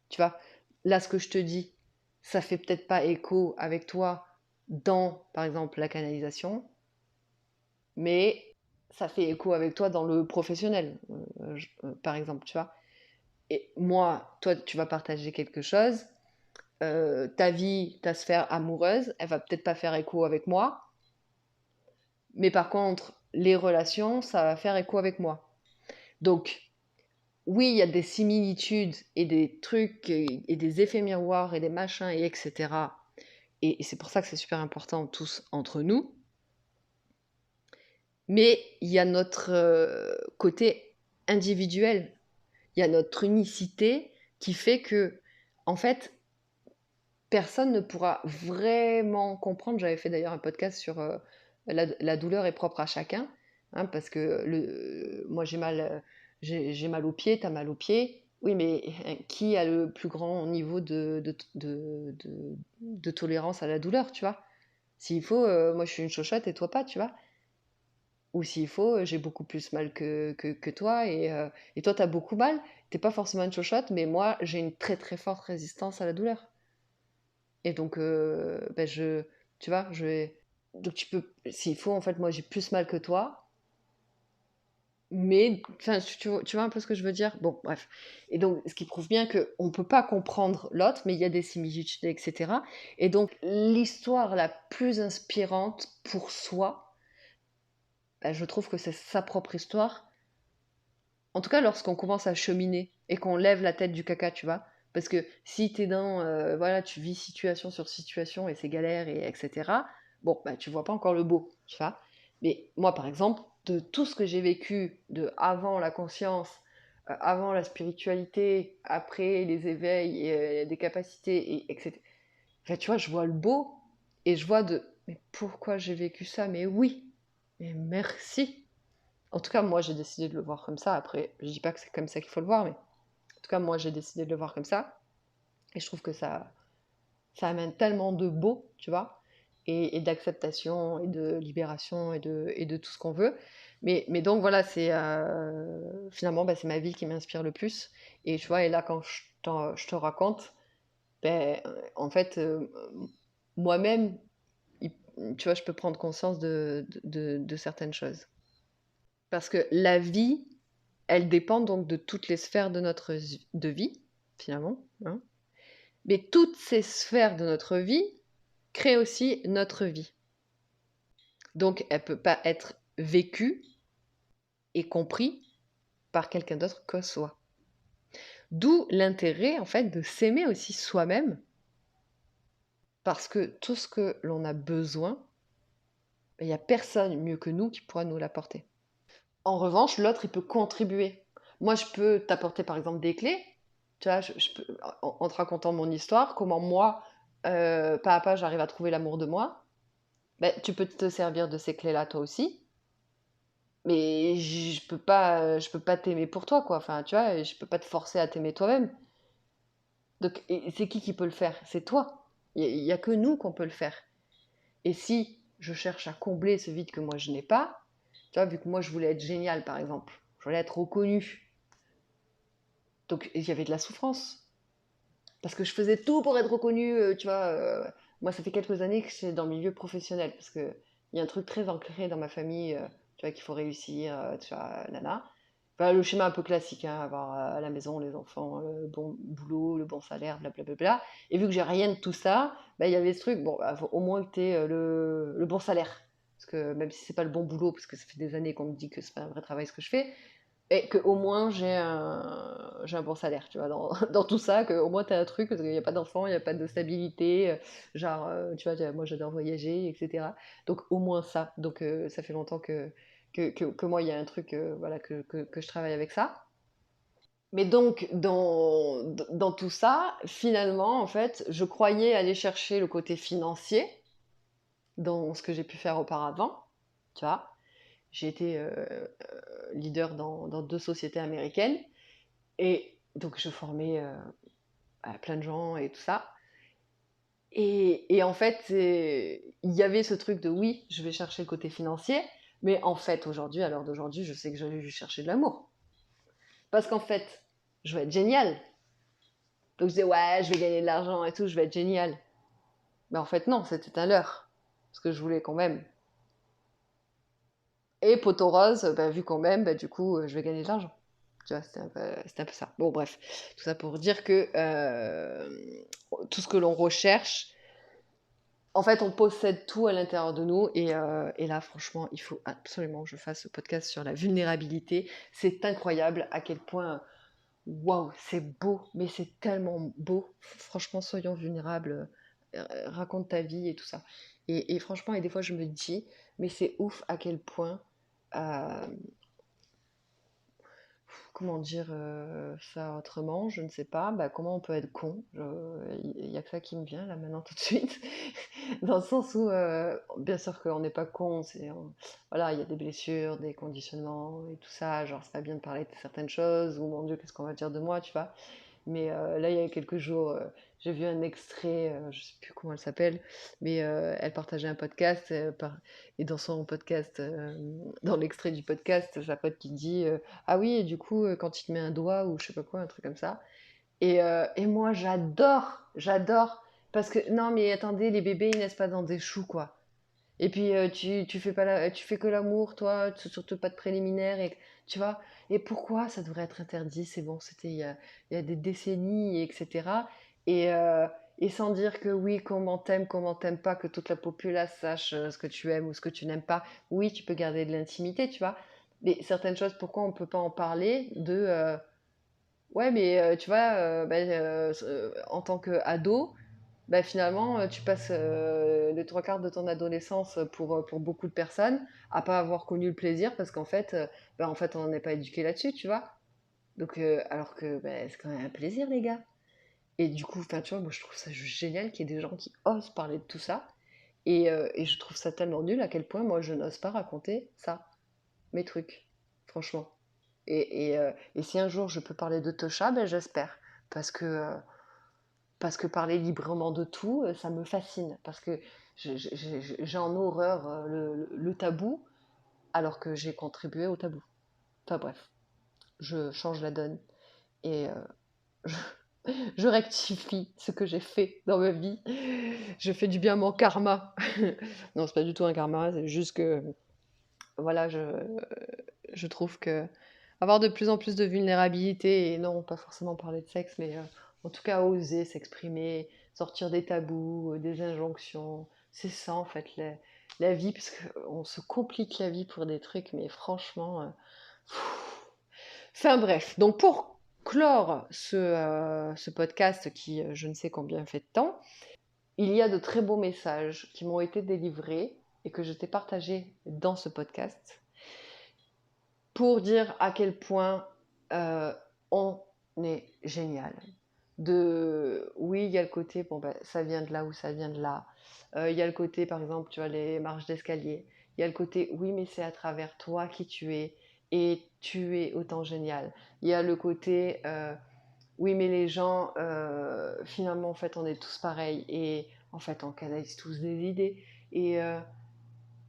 Tu vois, là, ce que je te dis, ça fait peut-être pas écho avec toi dans, par exemple, la canalisation, mais ça fait écho avec toi dans le professionnel, par exemple, tu vois. Et moi, toi, tu vas partager quelque chose, ta vie, ta sphère amoureuse, elle va peut-être pas faire écho avec moi, mais par contre, les relations, ça va faire écho avec moi. Donc, oui, il y a des similitudes et des trucs et des effets miroirs et des machins et etc. Et c'est pour ça que c'est super important tous entre nous. Mais il y a notre côté individuel, il y a notre unicité qui fait que, en fait, personne ne pourra vraiment comprendre. J'avais fait d'ailleurs un podcast sur la douleur est propre à chacun, hein, parce que moi j'ai mal aux pieds, t'as mal aux pieds. Oui, mais qui a le plus grand niveau de tolérance à la douleur, tu vois? S'il faut, moi je suis une chochotte et toi pas, tu vois? Ou s'il faut, j'ai beaucoup plus mal que toi et toi t'as beaucoup mal. T'es pas forcément une chochotte, mais moi j'ai une très très forte résistance à la douleur. Et donc, bah, tu vois, donc tu peux, s'il faut, en fait, moi j'ai plus mal que toi, mais, enfin, tu vois un peu ce que je veux dire? Bon, bref. Et donc, ce qui prouve bien qu'on ne peut pas comprendre l'autre, mais il y a des similitudes, etc. Et donc, l'histoire la plus inspirante pour soi, bah, je trouve que c'est sa propre histoire. En tout cas, lorsqu'on commence à cheminer et qu'on lève la tête du caca, tu vois. Parce que si t'es dans, voilà, tu vis situation sur situation et c'est galère et etc. Bon, bah tu vois pas encore le beau, tu vois. Mais moi, par exemple, de tout ce que j'ai vécu de avant la conscience, avant la spiritualité, après les éveils et des capacités et etc. Enfin, tu vois, je vois le beau et je vois mais pourquoi j'ai vécu ça? Mais oui, mais merci. En tout cas, moi, j'ai décidé de le voir comme ça. Après, je dis pas que c'est comme ça qu'il faut le voir, mais en tout cas, moi, j'ai décidé de le voir comme ça. Et je trouve que ça amène tellement de beau, tu vois, et d'acceptation, et de libération, et de tout ce qu'on veut. Mais donc voilà, finalement, bah, c'est ma vie qui m'inspire le plus. Et tu vois, et là, quand je te raconte, ben, en fait, moi-même, il- tu vois, je peux prendre conscience de certaines choses. Parce que la vie, elle dépend donc de toutes les sphères de vie, finalement, hein. Mais toutes ces sphères de notre vie créent aussi notre vie. Donc, elle ne peut pas être vécue et comprise par quelqu'un d'autre que soi. D'où l'intérêt, en fait, de s'aimer aussi soi-même, parce que tout ce que l'on a besoin, il n'y a personne mieux que nous qui pourra nous l'apporter. En revanche, l'autre, il peut contribuer. Moi, je peux t'apporter, par exemple, des clés. Tu vois, je peux, en te racontant mon histoire, comment moi, pas à pas, j'arrive à trouver l'amour de moi. Ben, tu peux te servir de ces clés-là, toi aussi. Mais je peux pas t'aimer pour toi, quoi. Enfin, tu vois, je peux pas te forcer à t'aimer toi-même. Donc, et c'est qui peut le faire? C'est toi. Il y a que nous qu'on peut le faire. Et si je cherche à combler ce vide que moi je n'ai pas, tu vois, vu que moi je voulais être géniale, par exemple, je voulais être reconnue. Donc, il y avait de la souffrance. Parce que je faisais tout pour être reconnue, tu vois. Moi, ça fait quelques années que je suis dans le milieu professionnel. Parce qu'il y a un truc très ancré dans ma famille, tu vois, qu'il faut réussir, tu vois, nana. Enfin, le schéma un peu classique, hein, avoir à la maison les enfants, le bon boulot, le bon salaire, blablabla. Et vu que j'ai rien de tout ça, bah, il y avait ce truc, bon, bah, faut au moins que tu aies le bon salaire. Parce que même si c'est pas le bon boulot, parce que ça fait des années qu'on me dit que c'est pas un vrai travail ce que je fais, et que au moins j'ai un bon salaire, tu vois, dans tout ça, que au moins tu as un truc, parce qu'il n'y a pas d'enfant, il n'y a pas de stabilité, genre, tu vois, moi j'adore voyager, etc. Donc au moins ça. Donc ça fait longtemps que moi il y a un truc, voilà, que je travaille avec ça. Mais donc dans tout ça, finalement, en fait, je croyais aller chercher le côté financier dans ce que j'ai pu faire auparavant, tu vois. J'ai été leader dans deux sociétés américaines. Et donc, je formais plein de gens et tout ça. Et en fait, il y avait ce truc de oui, je vais chercher le côté financier, mais en fait, aujourd'hui, à l'heure d'aujourd'hui, je sais que j'allais juste chercher de l'amour. Parce qu'en fait, je vais être géniale. Donc, je disais, ouais, je vais gagner de l'argent et tout, je vais être géniale. Mais en fait, non, c'était un leurre. Parce que je voulais quand même. Et poteau rose, bah, vu qu'on m'aime, bah, du coup, je vais gagner de l'argent. Tu vois, c'était un peu ça. Bon, bref, tout ça pour dire que tout ce que l'on recherche, en fait, on possède tout à l'intérieur de nous. Et là, franchement, il faut absolument que je fasse ce podcast sur la vulnérabilité. C'est incroyable à quel point, waouh, c'est beau, mais c'est tellement beau. Franchement, soyons vulnérables, raconte ta vie et tout ça. Et franchement, et des fois, je me dis, mais c'est ouf à quel point euh, comment dire ça autrement? Je ne sais pas. Bah, comment on peut être con? Il y a que ça qui me vient là maintenant tout de suite. Dans le sens où, bien sûr qu'on n'est pas con, voilà, il y a des blessures, des conditionnements et tout ça. Genre, c'est pas bien de parler de certaines choses, ou mon Dieu, qu'est-ce qu'on va dire de moi, tu vois? Mais là, il y a quelques jours, j'ai vu un extrait, je sais plus comment elle s'appelle, mais elle partageait un podcast, et dans son podcast, dans l'extrait du podcast, sa pote qui dit ah oui, et du coup, quand il te met un doigt ou je sais pas quoi, un truc comme ça. Et moi, j'adore, parce que non, mais attendez, les bébés, ils naissent pas dans des choux, quoi. Et puis tu fais pas tu fais que l'amour, toi, surtout pas de préliminaire, et tu vois. Et pourquoi ça devrait être interdit? C'est bon, c'était il y a des décennies, etc. Et, euh, et sans dire que oui, comment t'aimes pas, que toute la populace sache ce que tu aimes ou ce que tu n'aimes pas. Oui, tu peux garder de l'intimité, tu vois. Mais certaines choses, pourquoi on peut pas en parler ouais, mais tu vois, en tant qu'ado, bah, finalement, tu passes les trois quarts de ton adolescence pour beaucoup de personnes à pas avoir connu le plaisir parce qu'en fait, bah, en fait, on n'est pas éduqué là-dessus, tu vois. Donc, alors que bah, c'est quand même un plaisir, les gars. Et du coup, enfin, tu vois, moi, je trouve ça juste génial qu'il y ait des gens qui osent parler de tout ça. Et je trouve ça tellement nul à quel point moi, je n'ose pas raconter ça, mes trucs. franchement. Et si un jour je peux parler de Tosha, ben j'espère. Parce que, euh, parce que parler librement de tout, ça me fascine. Parce que j'ai en horreur le tabou, alors que j'ai contribué au tabou. Enfin bref, je change la donne et je, je rectifie ce que j'ai fait dans ma vie. Je fais du bien à mon karma. Non, c'est pas du tout un karma, c'est juste que, voilà, je trouve que avoir de plus en plus de vulnérabilité, et non, pas forcément parler de sexe, mais en tout cas oser s'exprimer, sortir des tabous, des injonctions, c'est ça en fait la vie, parce qu'on se complique la vie pour des trucs, mais franchement, enfin bref, donc pour clore ce podcast qui, je ne sais combien fait de temps, il y a de très beaux messages qui m'ont été délivrés et que je t'ai partagés dans ce podcast pour dire à quel point on est génial. Oui, il y a le côté, bon, ben, ça vient de là ou ça vient de là. Il y a le côté, par exemple, tu vois, les marches d'escalier. Il y a le côté, oui, mais c'est à travers toi qui tu es et tu es autant génial. Il y a le côté, oui, mais les gens, finalement, en fait, on est tous pareils et en fait, on canalise tous des idées. Et, euh,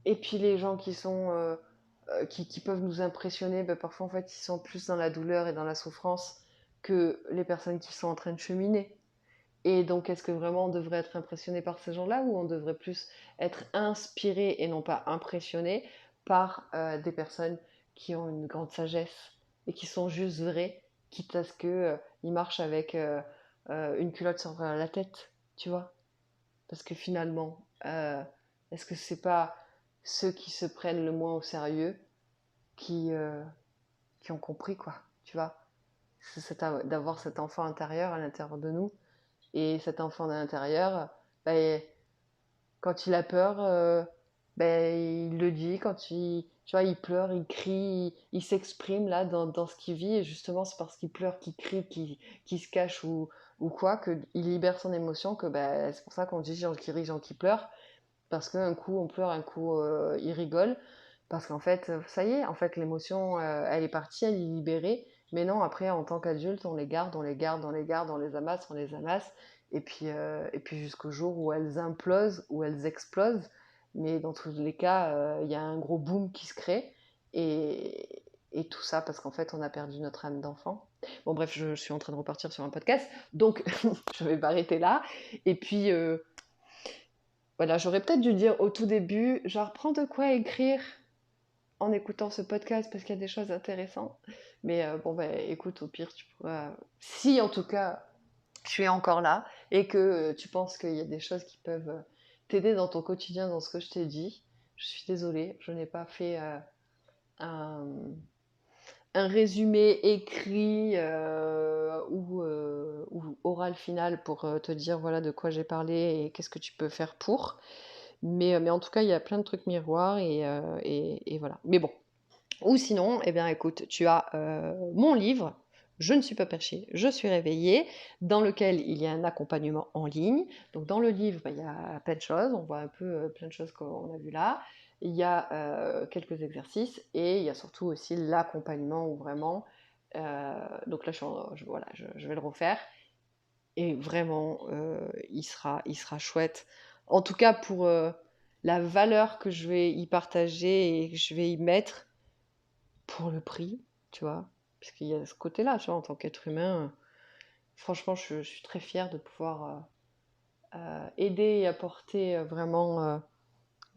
et puis les gens qui peuvent nous impressionner, ben, parfois en fait ils sont plus dans la douleur et dans la souffrance que les personnes qui sont en train de cheminer. Et donc est-ce que vraiment on devrait être impressionné par ces gens-là ou on devrait plus être inspiré et non pas impressionné par des personnes qui ont une grande sagesse et qui sont juste vraies, quitte à ce qu'ils marchent avec une culotte sur la tête, tu vois? Parce que finalement, est-ce que c'est pas ceux qui se prennent le moins au sérieux qui, euh, qui ont compris, quoi, tu vois? D'avoir cet enfant intérieur à l'intérieur de nous. Et cet enfant de l'intérieur, ben, quand il a peur, ben, il le dit, tu vois, il pleure, il crie, il s'exprime là dans ce qu'il vit. Et justement, c'est parce qu'il pleure, qu'il crie, qu'il se cache ou quoi, qu'il libère son émotion, que ben, c'est pour ça qu'on dit gens qui rient, gens qui pleurent. Parce qu'un coup on pleure, un coup il rigole. Parce qu'en fait, ça y est, en fait, l'émotion, elle est partie, elle est libérée. Mais non, après, en tant qu'adulte, on les garde, on les garde, on les garde, on les amasse, on les amasse. Et puis jusqu'au jour où elles implosent, où elles explosent. Mais dans tous les cas, il y a un gros boom qui se crée. Et tout ça parce qu'en fait, on a perdu notre âme d'enfant. Bon, bref, je suis en train de repartir sur un podcast. Donc, je vais m'arrêter là. Et puis, voilà, j'aurais peut-être dû dire au tout début, genre, prends de quoi écrire en écoutant ce podcast parce qu'il y a des choses intéressantes. Mais bon, bah, écoute, au pire, tu pourras. Si en tout cas, tu es encore là et que tu penses qu'il y a des choses qui peuvent t'aider dans ton quotidien, dans ce que je t'ai dit, je suis désolée, je n'ai pas fait un, un résumé écrit ou oral final pour te dire voilà de quoi j'ai parlé et qu'est-ce que tu peux faire pour. Mais en tout cas, il y a plein de trucs miroirs et voilà. Mais bon. Ou sinon, eh bien, écoute, tu as mon livre, Je ne suis pas perchée, je suis réveillée, dans lequel il y a un accompagnement en ligne. Donc, dans le livre, bah, il y a plein de choses, on voit un peu plein de choses qu'on a vues là. Il y a quelques exercices et il y a surtout aussi l'accompagnement où vraiment. Donc là, voilà, je vais le refaire. Et vraiment, il sera chouette. En tout cas, pour la valeur que je vais y partager et que je vais y mettre pour le prix, tu vois. Puisqu'il y a ce côté-là, tu vois, en tant qu'être humain. Franchement, je suis très fière de pouvoir aider et apporter vraiment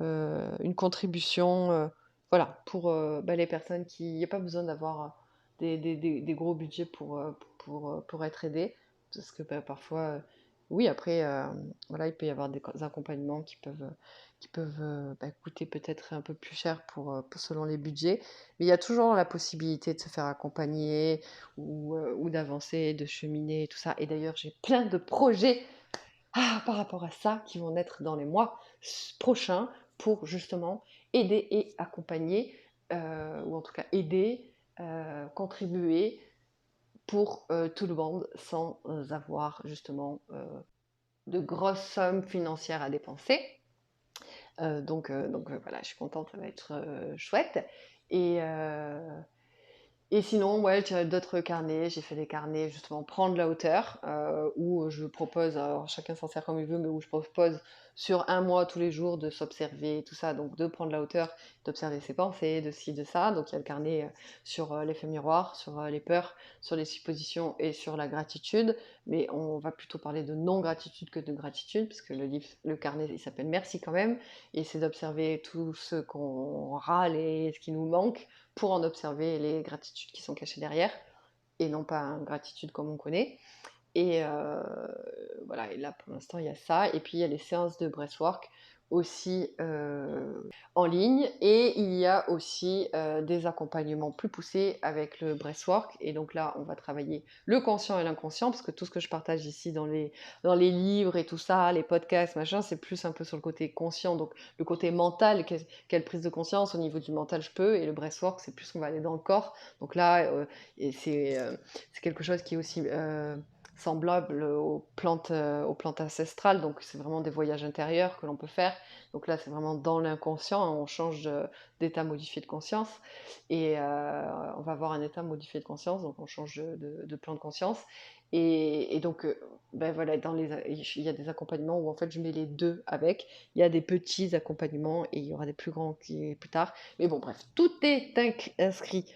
une contribution. Voilà, pour bah, les personnes qui. Il n'y a pas besoin d'avoir des gros budgets pour être aidé. Parce que bah, parfois, oui, après, voilà, il peut y avoir des accompagnements qui peuvent bah, coûter peut-être un peu plus cher selon les budgets. Mais il y a toujours la possibilité de se faire accompagner ou d'avancer, de cheminer et tout ça. Et d'ailleurs, j'ai plein de projets par rapport à ça qui vont naître dans les mois prochains pour justement aider et accompagner, ou en tout cas aider, contribuer pour tout le monde sans avoir justement de grosses sommes financières à dépenser. Donc voilà, je suis contente, ça va être chouette. Et, Et sinon, ouais, j'ai d'autres carnets. J'ai fait des carnets justement prendre la hauteur, où je propose, alors chacun s'en sert comme il veut, mais où je propose sur un mois tous les jours de s'observer, tout ça, donc de prendre la hauteur, d'observer ses pensées, de ci, de ça. Donc il y a le carnet sur l'effet miroir, sur les peurs, sur les suppositions et sur la gratitude. Mais on va plutôt parler de non-gratitude que de gratitude, parce que le livre, le carnet, il s'appelle Merci quand même, et c'est d'observer tout ce qu'on râle et ce qui nous manque pour en observer les gratitudes qui sont cachées derrière, et non pas une gratitude comme on connaît. Et voilà, et là pour l'instant il y a ça, et puis il y a les séances de breathwork aussi en ligne, et il y a aussi des accompagnements plus poussés avec le breathwork, et donc là on va travailler le conscient et l'inconscient, parce que tout ce que je partage ici dans les livres et tout ça, les podcasts, machin, c'est plus un peu sur le côté conscient, donc le côté mental, quelle prise de conscience au niveau du mental je peux, et le breathwork c'est plus qu'on va aller dans le corps, donc là et c'est quelque chose qui est aussi semblable aux plantes ancestrales, donc c'est vraiment des voyages intérieurs que l'on peut faire. Donc là, c'est vraiment dans l'inconscient, on change d'état modifié de conscience, et on va avoir un état modifié de conscience, donc on change de plan de conscience. Et donc, ben voilà, il y a des accompagnements où en fait je mets les deux avec. Il y a des petits accompagnements et il y aura des plus grands plus tard. Mais bon, bref, tout est inscrit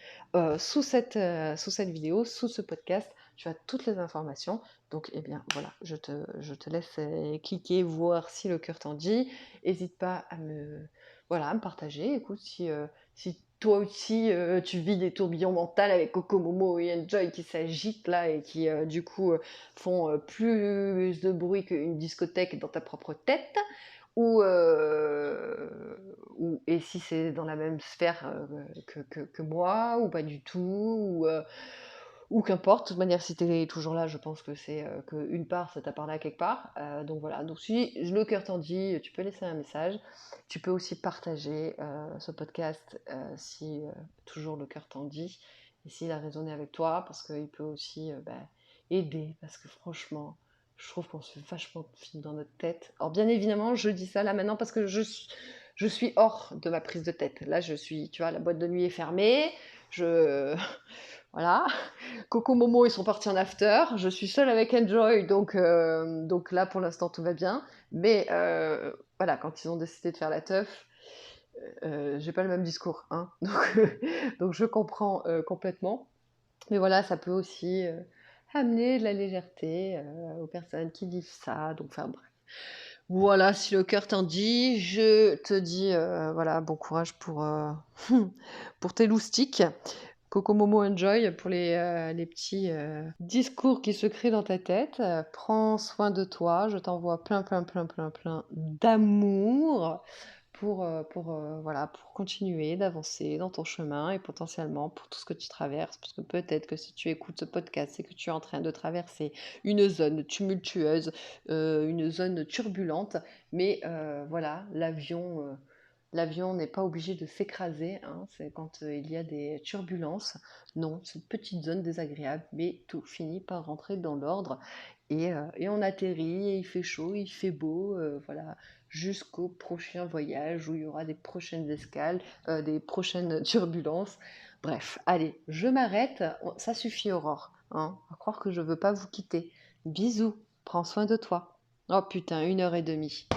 sous cette vidéo, sous ce podcast. Tu as toutes les informations. Donc, eh bien, voilà, je te laisse cliquer, voir si le cœur t'en dit. N'hésite pas voilà, à me partager. Écoute, si toi aussi, tu vis des tourbillons mentaux avec Coco, Momo et Enjoy qui s'agitent là et qui, du coup, font plus de bruit qu'une discothèque dans ta propre tête, et si c'est dans la même sphère que moi, ou pas du tout, ou qu'importe. De toute manière, si tu es toujours là, je pense que c'est qu'une part, ça t'a parlé à quelque part. Donc voilà, donc si le cœur t'en dit, tu peux laisser un message. Tu peux aussi partager ce podcast si toujours le cœur t'en dit, et s'il a résonné avec toi, parce qu'il peut aussi aider, parce que franchement, je trouve qu'on se fait vachement de films dans notre tête. Alors bien évidemment, je dis ça là maintenant parce que je suis hors de ma prise de tête. Là, je suis, tu vois, la boîte de nuit est fermée, je... Voilà. Coco, Momo, ils sont partis en after. Je suis seule avec Enjoy, donc là, pour l'instant, tout va bien. Mais voilà, quand ils ont décidé de faire la teuf, j'ai pas le même discours, hein. Donc je comprends complètement. Mais voilà, ça peut aussi amener de la légèreté aux personnes qui vivent ça. Donc, enfin bref. Voilà, si le cœur t'en dit, je te dis voilà, bon courage pour tes loustiques. Coco Momo Enjoy pour les petits discours qui se créent dans ta tête. Prends soin de toi, je t'envoie plein, plein, plein, plein, plein d'amour voilà, pour continuer d'avancer dans ton chemin, et potentiellement pour tout ce que tu traverses, parce que peut-être que si tu écoutes ce podcast, c'est que tu es en train de traverser une zone tumultueuse, une zone turbulente, mais voilà, l'avion n'est pas obligé de s'écraser, hein, c'est quand il y a des turbulences. Non, c'est une petite zone désagréable, mais tout finit par rentrer dans l'ordre, et on atterrit, et il fait chaud, il fait beau, voilà, jusqu'au prochain voyage où il y aura des prochaines escales, des prochaines turbulences. Bref, allez, je m'arrête, ça suffit Aurore, hein, à croire que je veux pas vous quitter. Bisous, prends soin de toi. Oh putain, 1 heure et demie.